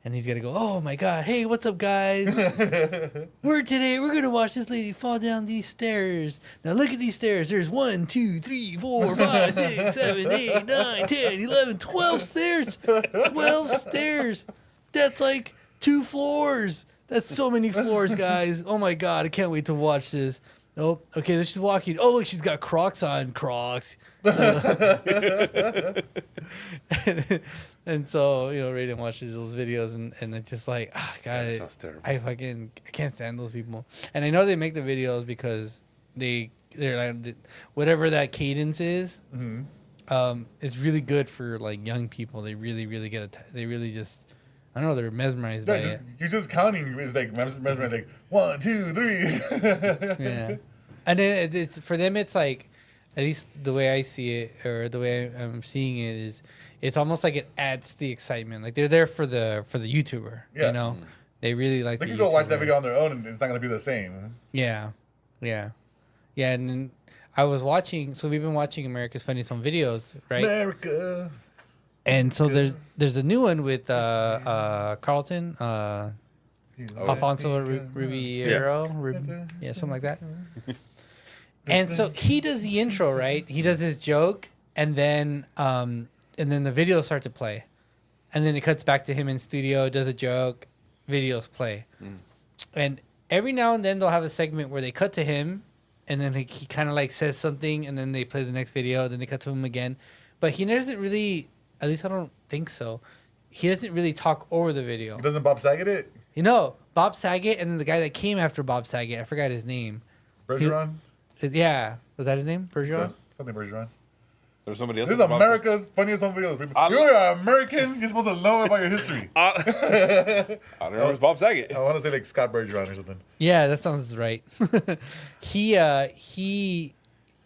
And he's gonna go, oh my god, hey, what's up, guys? We're gonna watch this lady fall down these stairs. Now look at these stairs. There's 1, 2, 3, 4, 5, 6, 7, 8, 9, 10, 11, 12 stairs. 12 stairs. That's like 2 floors. That's so many floors, guys. Oh my god, I can't wait to watch this. Oh, okay, she's walking. Oh, look, she's got Crocs on. Crocs. And so, Raiden watches those videos and it's just like, God, That sounds terrible. I can't stand those people. And I know they make the videos because they're like, whatever that cadence is, is really good for like young people. They really, really they really just I don't know, they're mesmerized by it. You're just counting is like mesmerized, like 1, 2, 3. Yeah, and then it's for them. It's like, at least the way I see it, or the way I'm seeing it, is it's almost like it adds the excitement. Like they're there for the YouTuber. Yeah. You know, they really like. They the can go watch that YouTuber. video on their own, and it's not gonna be the same. Yeah, yeah, yeah. And then I was watching. So we've been watching America's Funniest Home Videos, right? America. And so there's a new one with Carlton, Alfonso Ribeiro, yeah, something like that. And so he does the intro, right? He does his joke, and then the videos start to play, and then it cuts back to him in studio, does a joke, videos play, and every now and then they'll have a segment where they cut to him, and then he kind of like says something, and then they play the next video, then they cut to him again, but he doesn't really. At least I don't think so. He doesn't really talk over the video. Doesn't Bob Saget it? You know, Bob Saget and then the guy that came after Bob Saget, I forgot his name. Bergeron? Yeah. Was that his name? Bergeron? Something Bergeron. There's somebody else. This is America's Funniest Home Videos. You're an American. You're supposed to know about your history. I don't know. It's Bob Saget. I want to say like Scott Bergeron or something. Yeah, that sounds right. he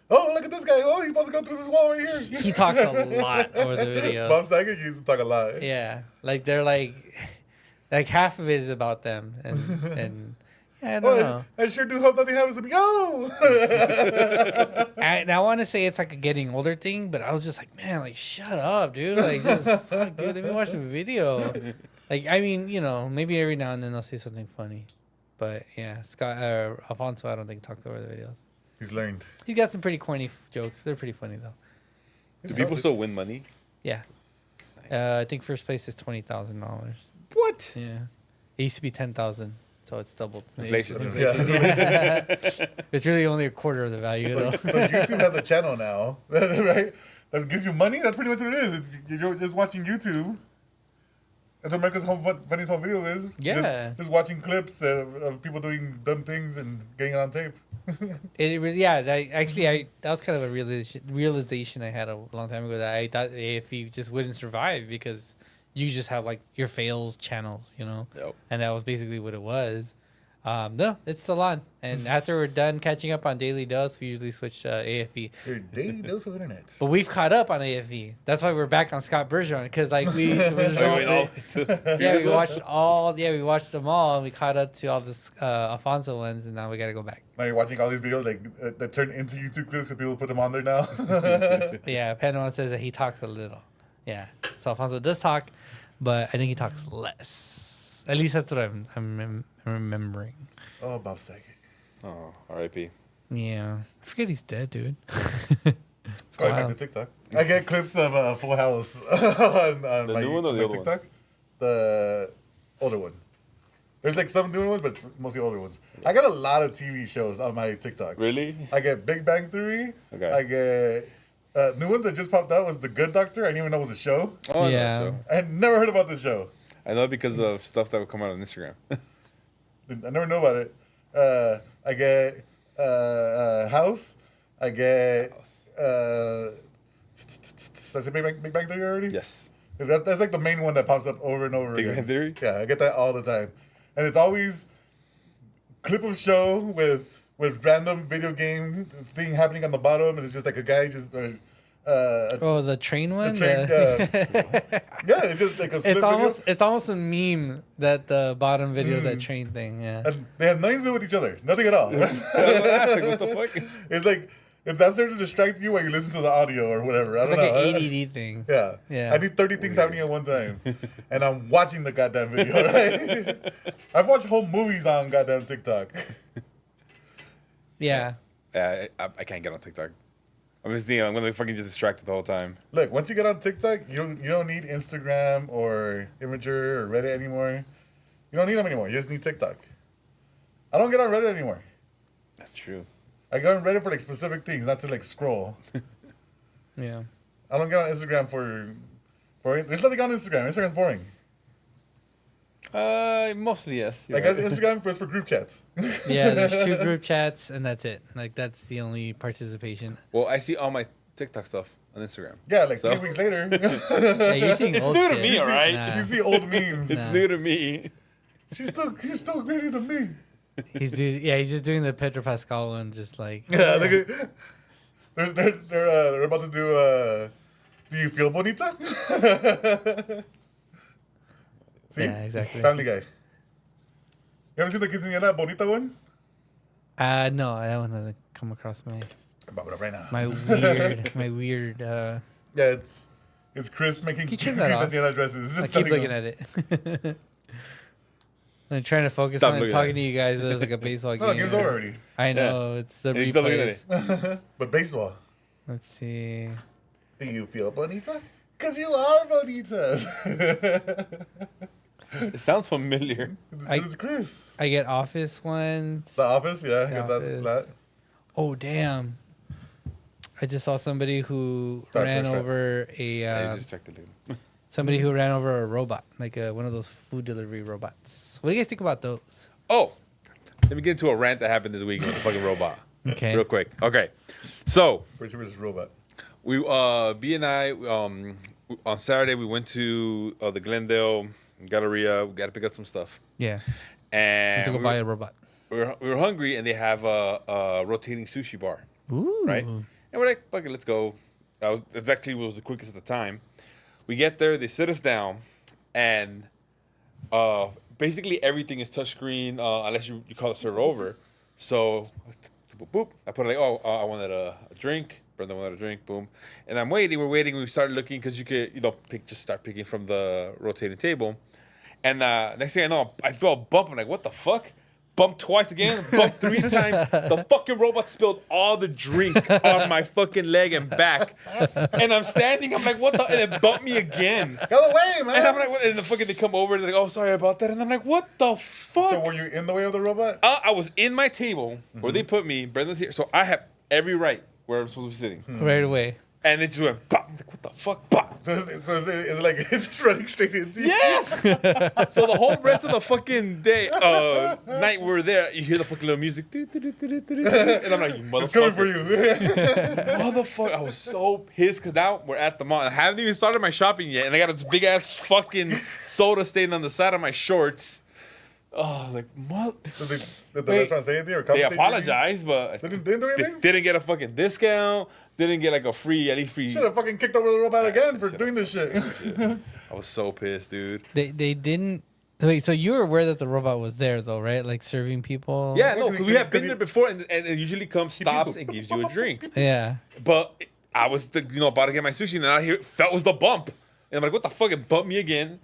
Oh, look at this guy. Oh, he's supposed to go through this wall right here. he talks a lot over the video. Bob Saget used to talk a lot. Yeah. Like they're like half of it is about them and yeah, I don't know. I sure do hope nothing happens to me. Oh! And I want to say it's like a getting older thing, but I was just like, man, like shut up, dude. Like just fuck, dude. Let me watch the video. Like I mean, you know, maybe every now and then they'll say something funny, but yeah, Alfonso, I don't think talked over the videos. He's learned. He's got some pretty corny jokes. They're pretty funny though. Do people still win money? Yeah. Nice. I think first place is $20,000. What? Yeah. It used to be 10,000, so it's doubled. Inflation. Yeah. It's really only a quarter of the value though. So YouTube has a channel now, right? That gives you money. That's pretty much what it is. You're just watching YouTube. That's what America's Funniest Home Video is. Yeah. Just watching clips of people doing dumb things and getting it on tape. It really, yeah. That was kind of a realization I had a long time ago that I thought AFE just wouldn't survive because you just have like your fails channels, you know, Yep. and that was basically what it was. No, it's Salon, and after we're done catching up on Daily Dose, we usually switch to AFE. Your daily dose of internet. But we've caught up on AFE. That's why we're back on Scott Bergeron because like we watched them all and we caught up to all this Alfonso ones and now we got to go back. Now you're watching all these videos like that turn into YouTube clips and people put them on there now. Yeah, Panama says that he talks a little. Yeah, so Alfonso does talk, but I think he talks less. At least that's what I'm remembering. Oh, Bob Saget. Oh, R.I.P. Yeah, I forget he's dead, dude. It's Going back to wild. TikTok. I get clips of Full House on The my, new one or the my old one? TikTok. The older one. There's like some newer ones, but it's mostly older ones. I got a lot of TV shows on my TikTok. Really? I get Big Bang Theory. Okay. I get new ones that just popped out was The Good Doctor. I didn't even know it was a show. Oh, I know, Yeah. so. I had never heard about this show. I know because of stuff that would come out on Instagram. I never know about it. I get House. I get. Did I say Big Bang Theory already? Yes. That's like the main one that pops up over and over Big again. Bang Theory? Yeah, I get that all the time, and it's always clip of show with random video game thing happening on the bottom, and it's just like a guy just. Oh, the train one. train, yeah, it's just like a. Split It's almost a meme that the bottom video is that train thing. Yeah. And they have nothing to do with each other. Nothing at all. I was gonna ask, like, what the fuck? It's like if that's there to distract you while you listen to the audio or whatever. I It's don't like know. an ADD thing. Yeah. Yeah. I need 30 things happening at one time. And I'm watching the goddamn video, right? I've watched whole movies on goddamn TikTok. Yeah. Yeah, I can't get on TikTok. I'm just, I'm gonna be fucking just distracted the whole time. Look, once you get on TikTok, you don't need Instagram or Imager or Reddit anymore. You don't need them anymore. You just need TikTok. I don't get on Reddit anymore. That's true. I get on Reddit for like specific things, not to like scroll. Yeah. I don't get on Instagram for there's nothing on Instagram. Instagram's boring. Mostly yes. I got Instagram for group chats. Yeah, there's 2 group chats and that's it. Like that's the only participation. Well, I see all my TikTok stuff on Instagram. Yeah, like 3 weeks later. Yeah, you're seeing It's old new to shit. me, all right? Nah. You see old memes. It's Nah. new to me. He's still greater than me. He's just doing the Pedro Pascal one, just like Yeah, look at. They're about to do. Do you feel bonita? See? Yeah, exactly. Family Guy. You ever seen the Quinceañera Bonita one? no, that one doesn't come across I'm about it right now. my weird. Yeah, it's Chris making you turn that off? quinceañera dresses. I keep looking at it. I'm trying to focus Stop on looking talking at to you guys. It was like a baseball No, game. the game's over already. I know it's the And you're still looking at replays. But baseball. Let's see. Do you feel bonita? Because you are bonitas. It sounds familiar. It's Chris. I get Office ones. The Office, yeah. The Get that. Office. Oh damn! I just saw somebody who Start ran first, start. over I just checked the link. somebody who ran over a robot, like one of those food delivery robots. What do you guys think about those? Oh, let me get into a rant that happened this week with the fucking robot. Okay. Real quick. Okay. So, Person versus robot. we, B and I, on Saturday, we went to the Glendale Galleria. We got to pick up some stuff. Yeah. And To go buy a robot. we were hungry, and they have a rotating sushi bar, Ooh. right? And we're like, fuck it, let's go. That's actually what was the quickest at the time. We get there, they sit us down, and basically everything is touchscreen unless you call the server over. So, boop, boop. I put it like, I wanted a drink. Brenda wanted a drink, boom. And I'm waiting, we're waiting. We started looking because you could, just start picking from the rotating table. And next thing I know, I feel a bump. I'm like, what the fuck? Bump twice again, bump 3 times. The fucking robot spilled all the drink on my fucking leg and back. And I'm standing, I'm like, what the? And it bumped me again. Go away, man. And I'm like, what? And the fucking, they come over and they're like, oh, sorry about that. And I'm like, what the fuck? So were you in the way of the robot? I was in my table where they put me. Brendan's here. So I have every right where I'm supposed to be sitting. Right away. And it just went, bop. I'm like, what the fuck? Bop. So it's like it's just running straight into you. Yes! So the whole rest of the fucking day, night we were there, you hear the fucking little music. And I'm like, you motherfucker. It's coming for you. Motherfucker. I was so pissed because now we're at the mall. I haven't even started my shopping yet. And I got this big ass fucking soda stain on the side of my shorts. Oh, I was like, Did the restaurant say anything or They compensate you? apologized, but They didn't do anything? didn't get a fucking discount. Didn't get like a free, at least free. Should have fucking kicked over the robot again for doing this shit. I was so pissed, dude. They didn't. Wait, so you were aware that the robot was there though, right? Like serving people. Yeah, no, because we have been he- there before, and it usually comes, stops, and gives you a drink. Yeah. But I was, about to get my sushi, and I felt was the bump. And I'm like, what the fuck? It bumped me again.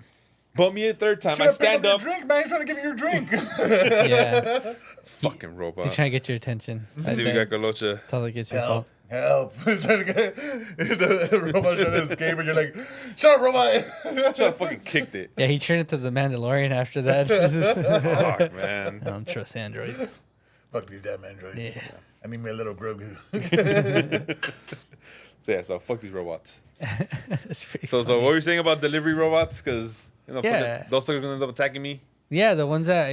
Bumped me a third time. Should I have picked stand up up. your drink, man. He's trying to give you your drink. Yeah. Fucking robot. He's trying to get your attention. I See, we bet. got Colocha. That's all it gets your Help. fault. Help. He's trying to get the robot trying to escape, and you're like, shut up, robot. Should have fucking kicked it. Yeah, he turned into the Mandalorian after that. Fuck, man. I don't trust androids. Fuck these damn androids. Yeah. I need me a little Grogu. So fuck these robots. That's pretty So what were you saying about delivery robots? Because, Yeah. those things are going to end up attacking me. Yeah, the ones that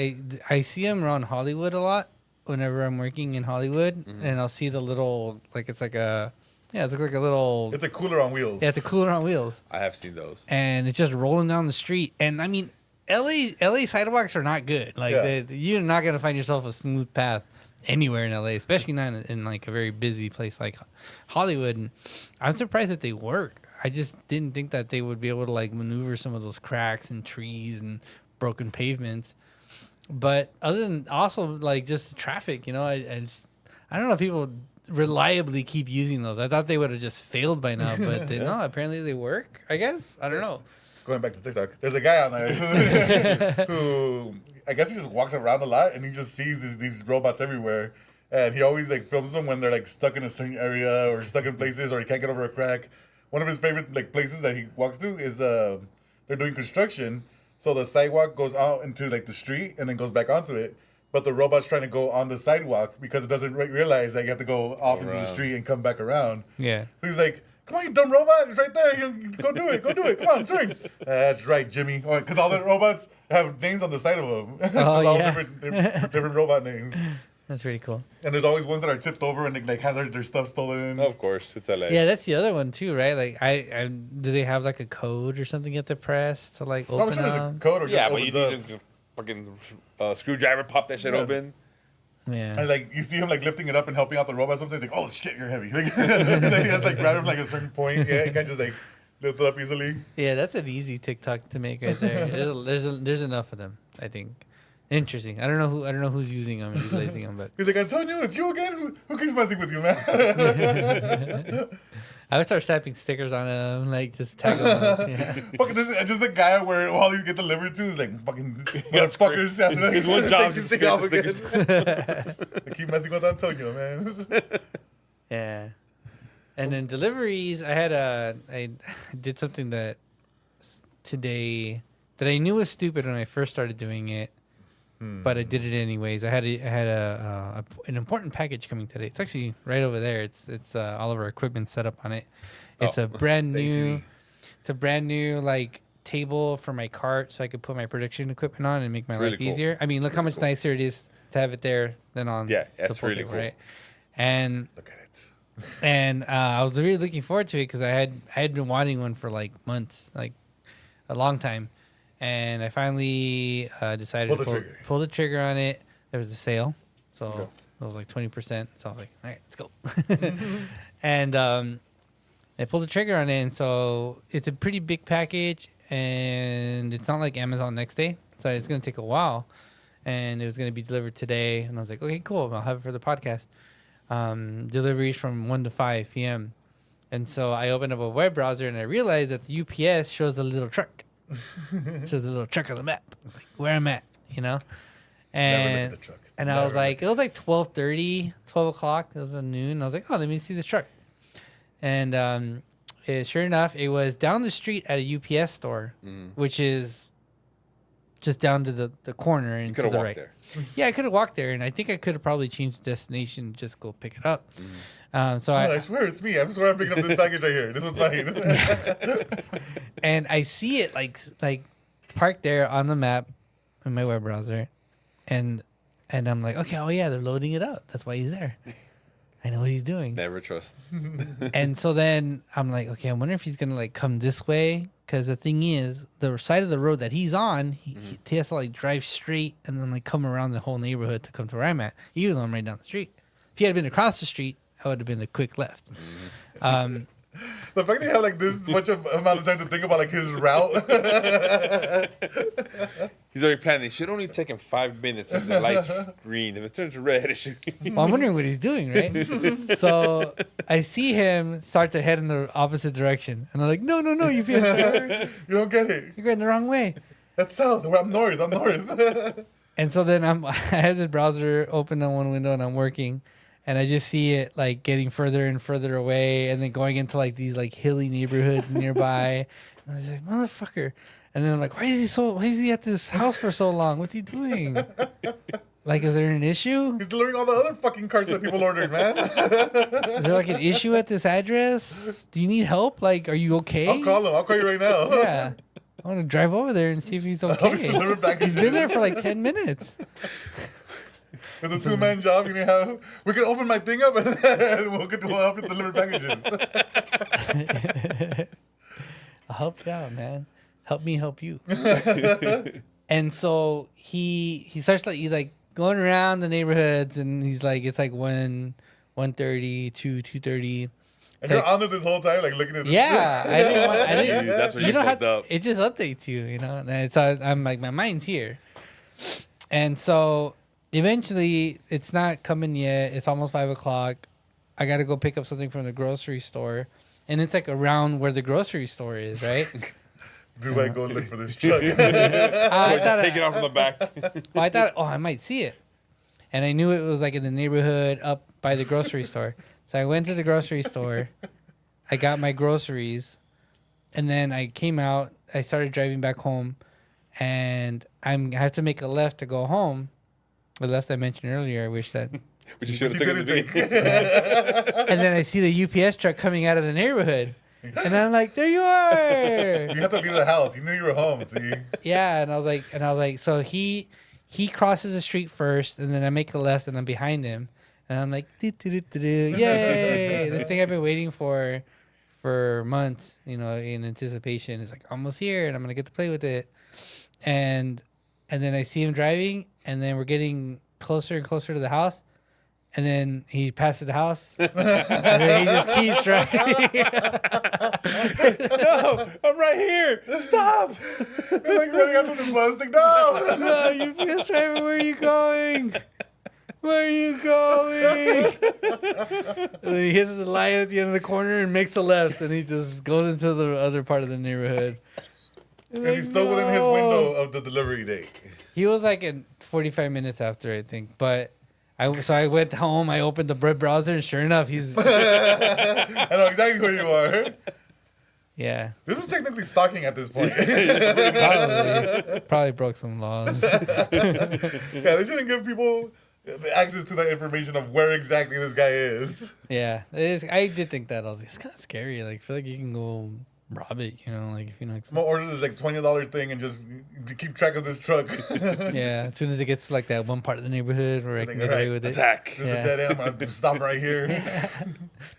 I see them around Hollywood a lot whenever I'm working in Hollywood, and I'll see the little, like it's like a, yeah, it looks like a little, It's a cooler on wheels. yeah, it's a cooler on wheels, I have seen those. and it's just rolling down the street. And I mean, LA sidewalks are not good. Like Yeah. you're not gonna find yourself a smooth path anywhere in LA, especially not in like a very busy place like Hollywood. And I'm surprised that they work. I just didn't think that they would be able to like maneuver some of those cracks and trees and broken pavements. But other than also like just traffic, I don't know if people reliably keep using those. I thought they would have just failed by now, but no, apparently they work, I guess. I don't know. Going back to TikTok, there's a guy on there who I guess he just walks around a lot and he just sees these robots everywhere. And he always like films them when they're like stuck in a certain area or stuck in places or he can't get over a crack. One of his favorite like places that he walks through is they're doing construction. So the sidewalk goes out into like the street and then goes back onto it. But the robot's trying to go on the sidewalk because it doesn't realize that you have to go off into the street and come back around. Yeah. So he's like, come on, you dumb robot. It's right there. Go do it. Go do it. Come on, turn. That's right, Jimmy. Because all the robots have names on the side of them. Oh, all yeah. different robot names. That's pretty cool. And there's always ones that are tipped over and they like have their stuff stolen. Of course, it's LA. Yeah, that's the other one too, right? Like, I do they have like a code or something you have to press to like I'm open sure there's a them? code or just Yeah, but you opens need up. to fucking screwdriver pop that shit open. Yeah. And like you see him like lifting it up and helping out the robot. Sometimes like, oh shit, you're heavy. Like, then he has like grab him like a certain point. Yeah, he can't just like lift it up easily. Yeah, that's an easy TikTok to make right there. There's enough of them, I think. Interesting. I don't know who's using them, utilizing them, but He's like, Antonio, it's you again. Who keeps messing with you, man? I would start slapping stickers on them, like just tag them. Yeah. Fucking just a guy where all you get delivered to is like fucking motherfuckers. His one job is to take off scrape again. the They keep messing with Antonio, man. Yeah. And then deliveries, I did something that today that I knew was stupid when I first started doing it, but I did it anyways. I had an important package coming today. It's actually right over there. It's all of our equipment set up on it. It's a brand new, like table for my cart, so I could put my production equipment on and make my life really cool. easier. I mean, look how much nicer it is to have it there than on. Yeah, the that's full really table, cool. right? And Look at it. I was really looking forward to it because I had been wanting one for like months, like a long time, and I finally decided to pull the trigger on it. There was a sale, so it was like 20%. So I was like, all right, let's go. And I pulled the trigger on it, and so it's a pretty big package, and it's not like Amazon next day, so it's gonna take a while, and it was gonna be delivered today, and I was like, okay, cool, I'll have it for the podcast. Deliveries from 1 to 5 p.m. And so I opened up a web browser and I realized that the UPS shows a little truck. Shows a little truck on the map, like where I'm at, you know? Never look And at the truck. and I was like, it was like 12:30, 12 o'clock. It was at noon. I was like, oh, let me see this truck. And sure enough, it was down the street at a UPS store, which is just down to the corner and to the right. There. Yeah, I could have walked there, and I think I could have probably changed the destination, just go pick it up. So I swear it's me. I swear I'm picking up this package right here. This was mine. and I see it like parked there on the map in my web browser, and I'm like, okay, oh yeah, they're loading it up. That's why he's there. I know what he's doing. Never trust. And so then I'm like, okay, I wonder if he's gonna like come this way, because the thing is, the side of the road that he's on, he has to like drive straight and then like come around the whole neighborhood to come to where I'm at, even though I'm right down the street. If he had been across the street, I would have been a quick left. The fact that you have like this much of amount of time to think about like his route. He's already planning. It should only take him 5 minutes if the light's green. If it turns red, it should be. Well, I'm wondering what he's doing, right? So I see him start to head in the opposite direction, and I'm like, no, UPS driver, You don't get it. you're going the wrong way. That's south. Where I'm north. I'm north. And so then I have this browser open on one window and I'm working, and I just see it like getting further and further away, and then going into like these like hilly neighborhoods nearby. And I was like, motherfucker. And then I'm like, why is he at this house for so long? What's he doing? Like, is there an issue? He's delivering all the other fucking carts that people ordered, man. Is there like an issue at this address? Do you need help? Like, are you okay? I'll call him. I'll call you right now. Yeah. I want to drive over there and see if he's okay. He's been there for like 10 minutes. It's a two-man job. We can open my thing up and we'll help you deliver packages. I'll help you out, man. Help me help you. And so he starts like going around the neighborhoods, and he's like, it's like 1:30, 2:30. And you're on it this whole time, like looking at this. Yeah, I didn't. Dude, that's what you don't have fucked up. It just updates you, you know. And it's I'm like, my mind's here, and so eventually it's not coming yet. It's almost 5 o'clock. I got to go pick up something from the grocery store, and it's like around where the grocery store is, right? Do I go look for this truck? I thought Take it off from the back. Well, I thought, I might see it. And I knew it was like in the neighborhood up by the grocery store. So I went to the grocery store. I got my groceries. And then I came out. I started driving back home. And I have to make a left to go home. The left I mentioned earlier. I wish that. Which you should have taken the didn't beginning. And then I see the UPS truck coming out of the neighborhood. And I'm like, there you are. You have to leave the house. You knew you were home, see? Yeah, and I was like, so he he crosses the street first, and then I make a left, and I'm behind him, and I'm like, yay! This thing I've been waiting for months, in anticipation. It's like almost here, and I'm gonna get to play with it. And then I see him driving, and then we're getting closer and closer to the house. And then he passes the house, and then he just keeps driving. No, I'm right here. Stop. You're like running out of the bus. Like, no. No, you just driver, where are you going? Where are you going? And then he hits the light at the end of the corner and makes a left, and he just goes into the other part of the neighborhood. Because he's still within his window of the delivery date. He was like in 45 minutes after, I think. But I went home, I opened the web browser, and sure enough, he's... I know exactly where you are. Yeah. This is technically stalking at this point. Probably broke some laws. Yeah, they shouldn't give people the access to that information of where exactly this guy is. Yeah, it is. I did think that. I was like, it's kind of scary. Like, I feel like you can go rob it, like if you know. I'm gonna order this like $20 thing and just keep track of this truck. Yeah, as soon as it gets to like that one part of the neighborhood where I can get away with it. Attack. This is a dead end. I'm gonna stop right here.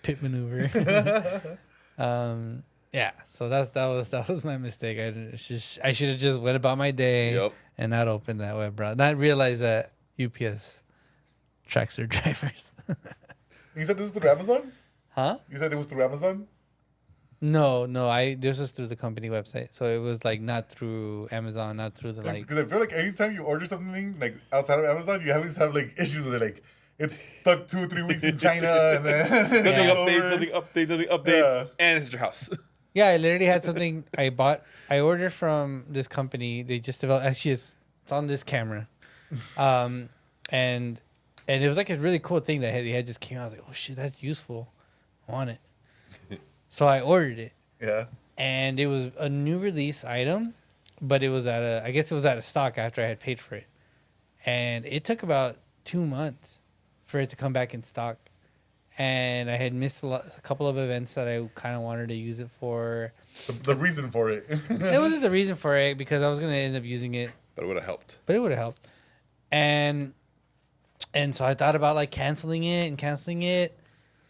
Pit maneuver. Yeah, so that was my mistake. I should have just went about my day and not opened that web browser. Not realize that UPS tracks their drivers. You said this is through Amazon? Huh? You said it was through Amazon? No. This was through the company website, so it was like not through Amazon, not through the like. Because I feel like anytime you order something like outside of Amazon, you always have like issues with it. Like it's stuck 2 or 3 weeks in China, and then Nothing updates, and it's at your house. Yeah, I literally had something I ordered from this company. They just developed. Actually, it's on this camera, and it was like a really cool thing that they had just came out. I was like, oh shit, that's useful. I want it. So I ordered it. Yeah. And it was a new release item, but it was I guess it was out of stock after I had paid for it. And it took about 2 months for it to come back in stock. And I had missed a couple of events that I kind of wanted to use it for. The reason for it. It wasn't the reason for it because I was going to end up using it. But it would have helped. And so I thought about like canceling it.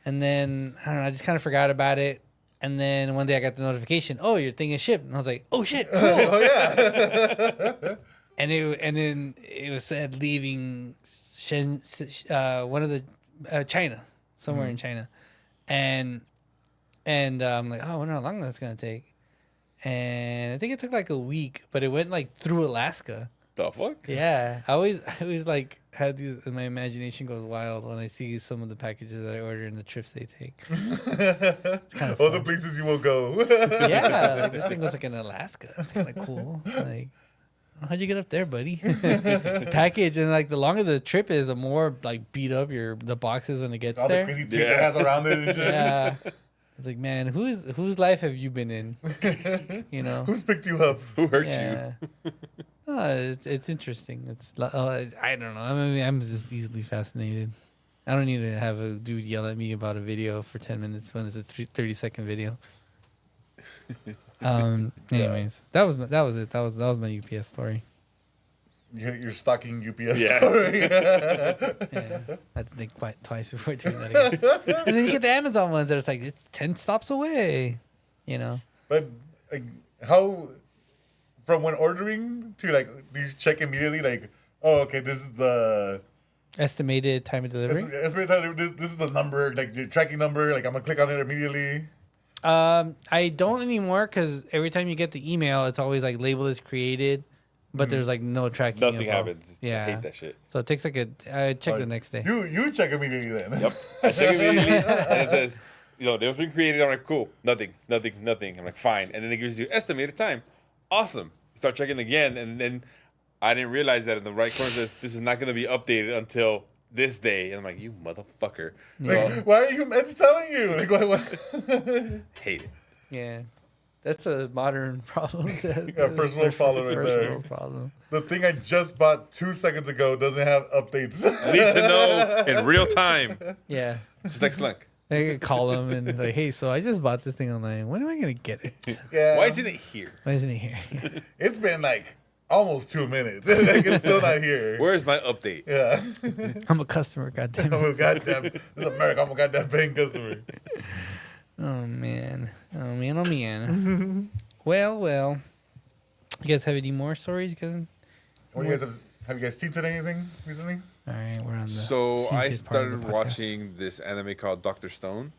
And then, I don't know, I just kind of forgot about it. And then one day I got the notification, oh, your thing is shipped. And I was like, oh, shit, cool. Oh, yeah. and then it was said leaving one of the China, somewhere in China. And I'm like, oh, I wonder how long that's going to take. And I think it took like a week, but it went like through Alaska. The fuck? Yeah. I always like had these, my imagination goes wild when I see some of the packages that I order and the trips they take. It's kind of all the places you will go. Yeah, like this thing was like in Alaska. It's kind of cool. Like, how'd you get up there, buddy? Package, and like the longer the trip is, the more like beat up the boxes when it gets all there. the crazy tape it has around it and shit. Yeah. It's like, man, whose life have you been in? Who's picked you up? Who hurt you? It's interesting. I don't know. I mean, I'm just easily fascinated. I don't need to have a dude yell at me about a video for 10 minutes when it's a 30-second video. Anyways, that was it. That was my UPS story. You're stalking UPS. Yeah. Story. Yeah, I had to think quite twice before doing that again. And then you get the Amazon ones that it's like it's 10 stops away. But like, how? From when ordering to like, do you check immediately? Like, oh, okay, this is the estimated time of delivery. This is the number, like your tracking number. Like, I'm gonna click on it immediately. I don't anymore because every time you get the email, it's always like label is created, but there's like no tracking. Nothing info. happens. Yeah, I hate that shit. So it takes like I check the next day. You check immediately then. Yep. I check immediately, and it says, there was been created. I'm like, cool. Nothing. I'm like, fine. And then it gives you estimated time. Awesome. Start checking again, and then I didn't realize that in the right corner says this is not going to be updated until this day. And I'm like, you motherfucker. Like, why are you? It's telling you. Like, what? Hate it. Yeah, that's a modern problem. First world problem right there. First world problem. The thing I just bought 2 seconds ago doesn't have updates. I need to know in real time. Yeah. Just like Slunk. I could call them and it's like, hey, so I just bought this thing online. When am I gonna get it? Yeah. Why isn't it here? Why isn't it here? It's been like almost 2 minutes. Like, it's still not here. Where's my update? Yeah. I'm a customer, goddamn. I'm a goddamn. This is America. I'm a goddamn paying customer. Oh man. Oh man. Oh man. Well. You guys have any more stories? What do you guys have you guys seen anything recently? All right, we're on the. So I seated part of the started podcast. watching this anime called Dr. Stone.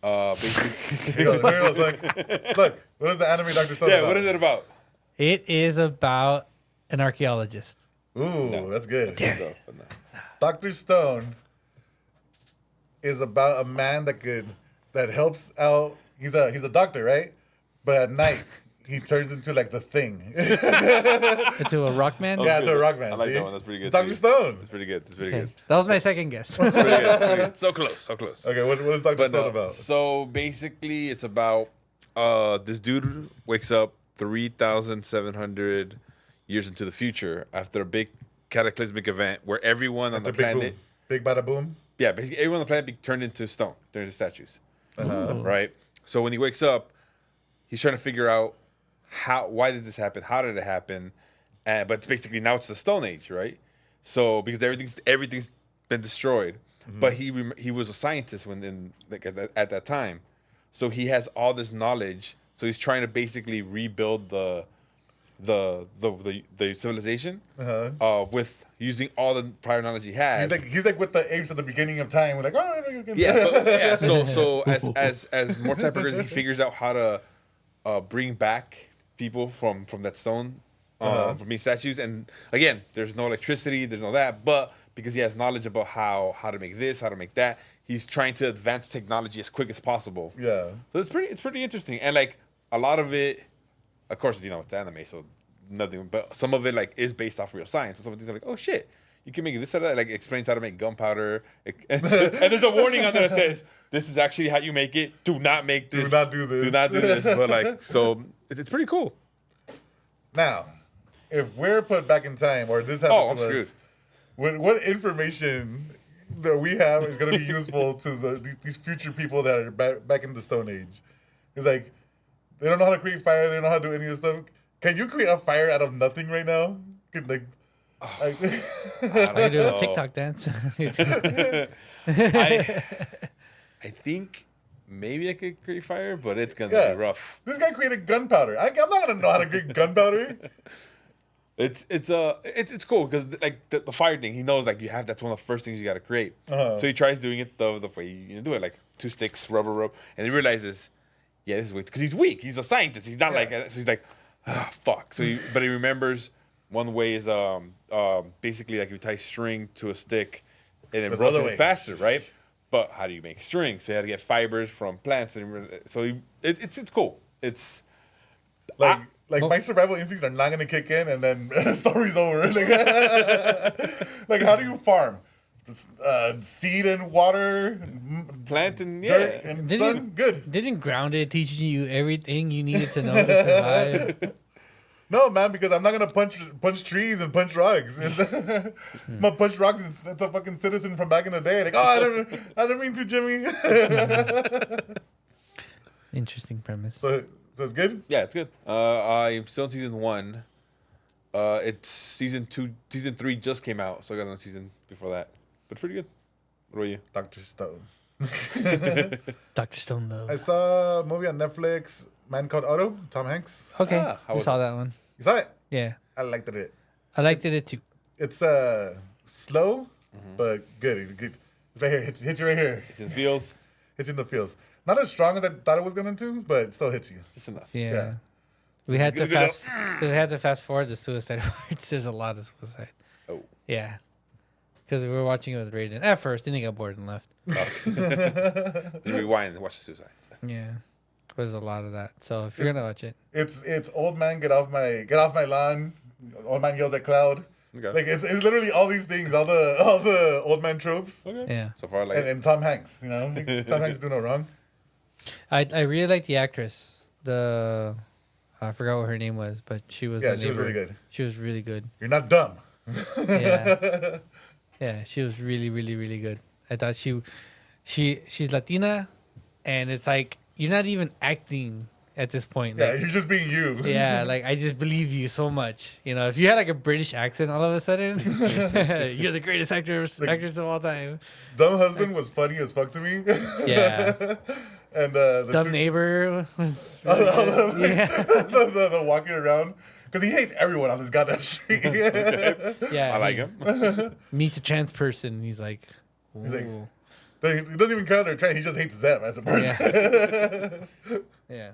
Basically, Here goes, look, what is the anime Dr. Stone yeah. about? What is it about? It is about an archaeologist. Ooh, No. that's good. Damn. No, but no. Dr. Stone is about a man that helps out. He's a doctor, right? But at night he turns into like the Thing. Into a rock man. Yeah, it's a rock man. I like see? that one. That's pretty good. It's Dr. too. Stone. That's pretty good. That's pretty Okay. good. That was my second guess. Pretty good, pretty good. So close. So close. Okay, what is Dr. But Stone no, about? so basically, it's about this dude wakes up 3,700 years into the future after a big cataclysmic event where everyone on the Big planet, boom. Big bada boom. yeah, basically everyone on the planet be turned into stone, turned into statues, Uh-huh. right? So when he wakes up, he's trying to figure out why did this happen? How did it happen? But it's basically now it's the Stone Age, right? So because everything's been destroyed, but he was a scientist at that time, so he has all this knowledge. So he's trying to basically rebuild the civilization with using all the prior knowledge he has. He's like with the apes at the beginning of time. We're like, oh, Yeah. So as more time progresses, he figures out how to bring back people from that stone, from being statues. And again, there's no electricity, there's no that, but because he has knowledge about how to make this, how to make that, he's trying to advance technology as quick as possible. Yeah. So it's pretty interesting, and like a lot of it, of course, it's anime, so nothing. But some of it like is based off real science. So some of these are like, oh shit, you can make this out of that. Like explains how to make gunpowder, and there's a warning on there that says this is actually how you make it. Do not make this. Do not do this. Do not do this. But like, so it's pretty cool. Now, if we're put back in time, or this happens I'm to us, screwed. what information that we have is going to be useful to these future people that are back in the Stone Age? It's like they don't know how to create fire. They don't know how to do any of this stuff. Can you create a fire out of nothing right now? I can do a TikTok dance. I think maybe I could create fire, but it's gonna be rough. This guy created gunpowder. I'm not gonna know how to create gunpowder. It's cool because like the fire thing, he knows like that's one of the first things you got to create. So he tries doing it the way you do it, like 2 sticks, rubber rope, and he realizes, yeah, this is weak because he's weak. He's a scientist. He's not like so. He's like, fuck. So but he remembers one way is basically like you tie string to a stick and it rolls it faster, right? But how do you make string? So you had to get fibers from plants, and so it's cool. It's like my survival instincts are not gonna kick in, and then the story's over. Like how do you farm? Seed and water, plant and dirt and sun. Good. Didn't Grounded teach you everything you needed to know to survive? No, man, because I'm not gonna punch trees and punch rocks. I'm gonna punch rocks. It's a fucking citizen from back in the day. Like, I didn't mean to, Jimmy. Interesting premise. So it's good. Yeah, it's good. I'm still in season 1. It's season 2. Season 3 just came out, so I got another season before that. But pretty good. What about you? Dr. Stone. Dr. Stone though. I saw a movie on Netflix, Man Called Otto, Tom Hanks. Okay, how I was saw that one. You saw it? Yeah, I liked it. I liked it too. It's slow, but good. It's good. It's right here. Hits you right here. It's in the feels. Hits you in the feels. Not as strong as I thought it was going to, but it still hits you. Just enough. Yeah. We had to fast forward the suicide parts. There's a lot of suicide. Oh. Yeah. Because we were watching it with Raiden at first, then he got bored and left. Then rewind and watch the suicide. Yeah. There's a lot of that. So if you're gonna watch it. It's old man get off my lawn. Old man yells at cloud. Okay. Like it's literally all these things, all the old man tropes. Okay. Yeah. So far, like And Tom Hanks, Tom Hanks do no wrong. I really like the actress. I forgot what her name was, but she was Yeah, she was really good. She was really good. You're not dumb. Yeah. Yeah, she was really, really, really good. I thought she's Latina, and it's like you're not even acting at this point. Yeah, Like, you're just being you. yeah, like I just believe you so much. You know, if you had like a British accent all of a sudden, you're the greatest actress of all time. Dumb husband was funny as fuck to me. Yeah. And the Dumb two, neighbor was really good. Yeah. the walking around because he hates everyone on this goddamn street. Yeah. I like him. Meets a trans person. He's like, He's like, "Ooh." he doesn't even count their train. He just hates them as a person. Yeah.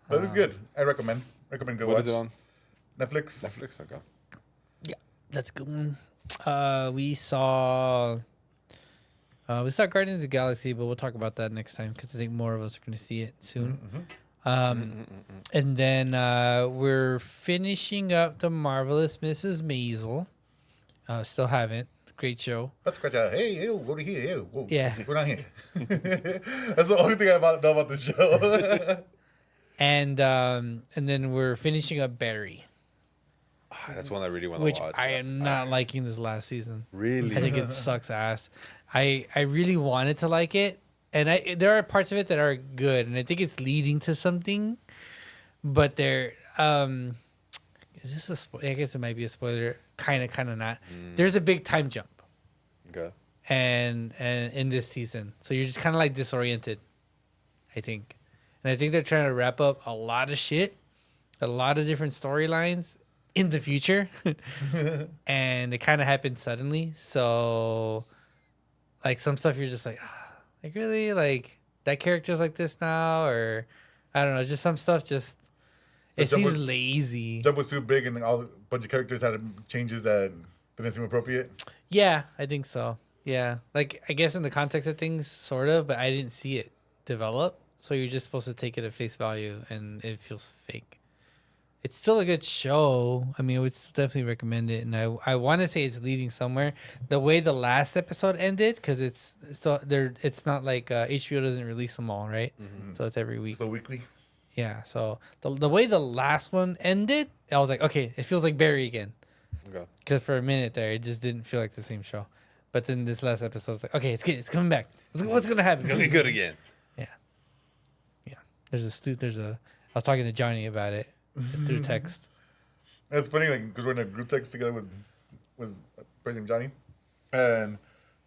But it's good. I recommend go What watch. is it on? Netflix. Netflix. Okay. Yeah. That's a good one. We saw Guardians of the Galaxy, but we'll talk about that next time because I think more of us are going to see it soon. And then we're finishing up The Marvelous Mrs. Maisel. Still haven't. Great show. Let's scratch out. Hey, ew, go to here. Ew, whoa, Yeah. we're not here. That's the only thing I know about the show. And then we're finishing up Barry, That's one I really want to which watch. I am not liking this last season. Really? I think it sucks ass. I really wanted to like it, and there are parts of it that are good, and I think it's leading to something. But there, is this a spoiler? I guess it might be a spoiler. Kind of not. There's a big time jump, Okay. and in this season, so you're just kind of like disoriented, I think. And I think they're trying to wrap up a lot of shit, a lot of different storylines in the future, and it kind of happened suddenly. So, like some stuff you're just like really, like that character's like this now, or I don't know, just some stuff just it jump seems was- lazy. Jump was too big, and all the bunch of characters had changes that didn't seem appropriate. Yeah, I think so. Yeah, like I guess in the context of things, sort of, but I didn't see it develop. So you're just supposed to take it at face value, and it feels fake. It's still a good show. I mean, I would definitely recommend it, and I want to say it's leading somewhere. The way the last episode ended, because it's not like HBO doesn't release them all, right? So it's every week. So weekly. Yeah. So the way the last one ended, I was like, okay, it feels like Barry again. Okay. Because for a minute there, it just didn't feel like the same show. But then this last episode was like, okay, it's coming back. What's gonna happen? It's gonna be good again. I was talking to Johnny about it through text. It's funny, like, because we're in a group text together with President Johnny, and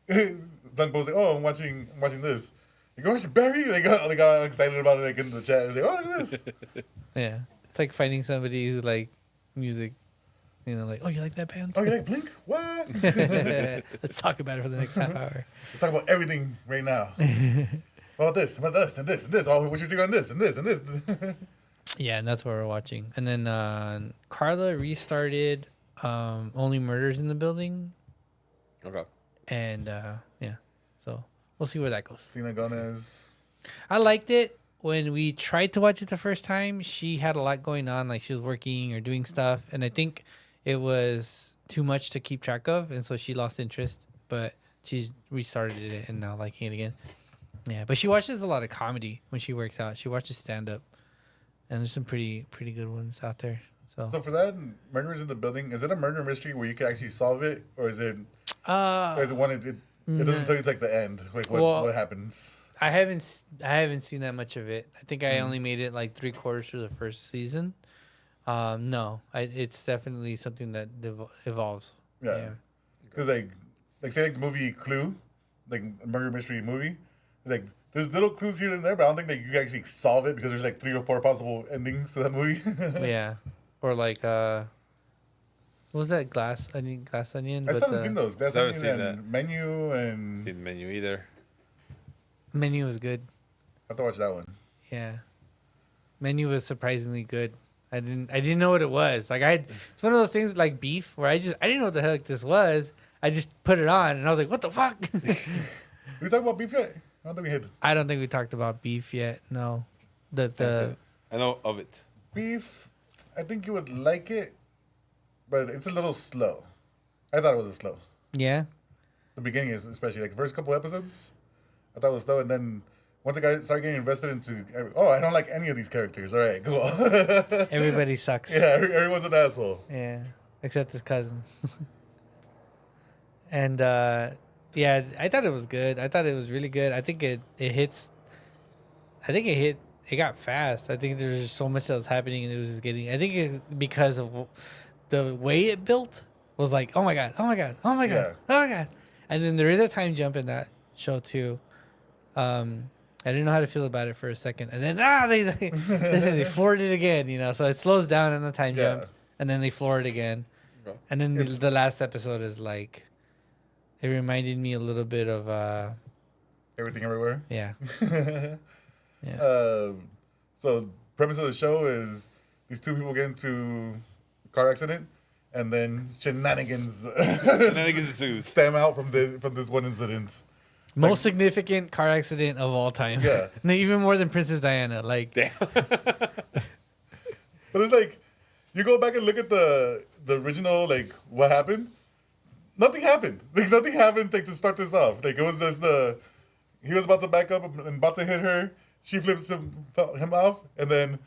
Dunk was like, "Oh, I'm watching this." You go watch Barry? They got all excited about it, like in the chat. I was like, "Oh, look at this! Yeah. It's like finding somebody who like music, like, oh, you like that band? Oh, you like Blink? What? Let's talk about it for the next half hour. Let's talk about everything right now. About this, and this, and this. Oh, what you think on this, and this, and this." Yeah, and that's what we're watching. And then Carla restarted Only Murders in the Building. Okay. And yeah, so we'll see where that goes. Selena Gomez. I liked it. When we tried to watch it the first time, she had a lot going on. Like she was working or doing stuff. And I think it was too much to keep track of. And so she lost interest. But she's restarted it and now liking it again. Yeah, but she watches a lot of comedy when she works out. She watches stand-up. And there's some pretty good ones out there. So for that, Murderers in the Building, is it a murder mystery where you can actually solve it? Or is it one it doesn't tell you it's like the end? Like what happens? I haven't seen that much of it. I think I only made it like 3/4 through the first season. No, it's definitely something that evolves. Yeah. Because like say like the movie Clue, like a murder mystery movie, like there's little clues here and there, but I don't think that you can actually solve it because there's like 3 or 4 possible endings to that movie. Yeah, or like what was that Glass Onion? I still haven't seen those. Glass Still haven't Onion seen and that. Menu and Seen the menu either. Menu was good. I have to watch that one. Yeah, Menu was surprisingly good. I didn't know what it was. Like it's one of those things like Beef where I didn't know what the heck this was. I just put it on and I was like, what the fuck? We talk about Beef yet? I don't think we hit I don't think we talked about Beef yet. No, the I know of it. Beef. I think you would like it, but it's a little slow. I thought it was slow. yeah. The beginning is especially like the first couple episodes. I thought it was slow, and then once the guy started getting invested into, I don't like any of these characters. All right, cool. Everybody sucks. Yeah, everyone's an asshole. Yeah, except his cousin. And yeah, I thought it was good. I thought it was really good. I think it hits. I think it hit it got fast. I think there's just so much that was happening, and it was just getting. I think it's because of the way it built was like, oh my god, oh my god, oh my god, oh my god, and then there is a time jump in that show too. I didn't know how to feel about it for a second, and then they floored it again. You know, so it slows down in the time jump, and then they floor it again, and then the last episode is like, it reminded me a little bit of Everything Everywhere. Yeah. Yeah. So premise of the show is these two people get into a car accident, and then shenanigans ensues. stem out from this one incident. Most significant car accident of all time. Yeah. Even more than Princess Diana. Like, damn. But it's like, you go back and look at the original, like, what happened. Nothing happened. Like, nothing happened to start this off. Like, it was just he was about to back up and about to hit her. She flips him off, and then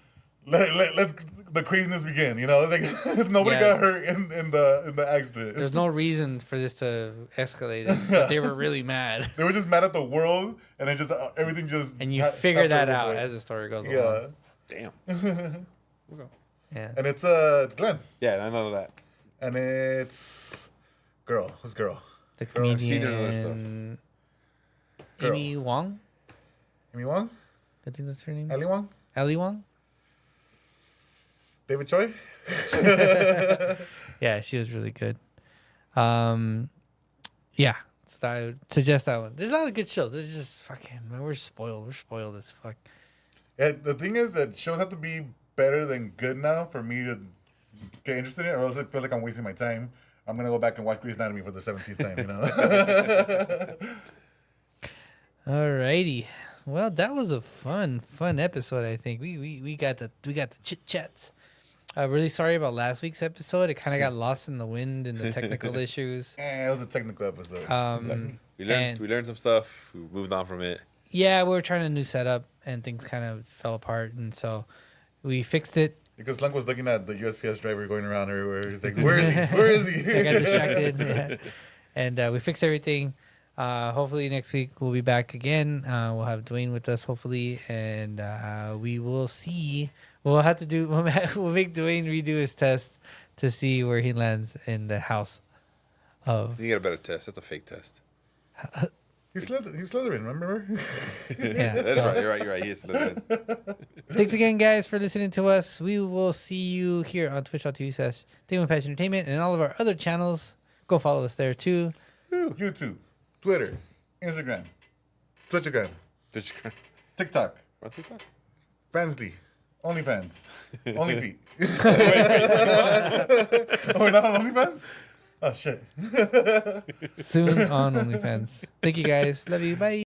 let's the craziness begin. You know, it's like nobody got hurt in the accident. There's no reason for this to escalate, but they were really mad. They were just mad at the world, and it just everything just. And you figure that out as the story goes along. Damn. Yeah. And it's Glenn. Yeah, I know that. And it's girl. Who's girl? The I've seen her in other comedian Girl. Amy Wong. Amy Wong? I think that's her name. Ali Wong? Ali Wong. David Choi? Yeah, she was really good. Yeah, so I would suggest that one. There's a lot of good shows. There's just fucking, man, we're spoiled. We're spoiled as fuck. Yeah, the thing is that shows have to be better than good now for me to get interested in it, or else I feel like I'm wasting my time. I'm going to go back and watch Grey's Anatomy for the 17th time, you know? Alrighty. Well, that was a fun episode. I think we got the chit chats. Really sorry about last week's episode. It kind of got lost in the wind and the technical issues. It was a technical episode. We learned some stuff. We moved on from it. Yeah, we were trying a new setup, and things kind of fell apart, and so we fixed it. Because Slunk was looking at the USPS driver going around everywhere. He's like, where is he? Where is he? I got distracted. Yeah. And we fixed everything. Hopefully next week we'll be back again. We'll have Dwayne with us, hopefully, and we will see. We'll make Dwayne redo his test to see where he lands in the house of. You get a better test. That's a fake test. He's Slytherin, remember? Yeah, That's so. right. You're right. He is Slytherin. Thanks again, guys, for listening to us. We will see you here on twitch.tv/Day1Patch Entertainment and all of our other channels. Go follow us there too. YouTube, Twitter, Instagram, Twitchagram, TikTok, On TikTok? Fansly, OnlyFans, OnlyFeet. Oh, we're not on OnlyFans? Oh, shit. Soon on OnlyFans. Thank you, guys. Love you. Bye.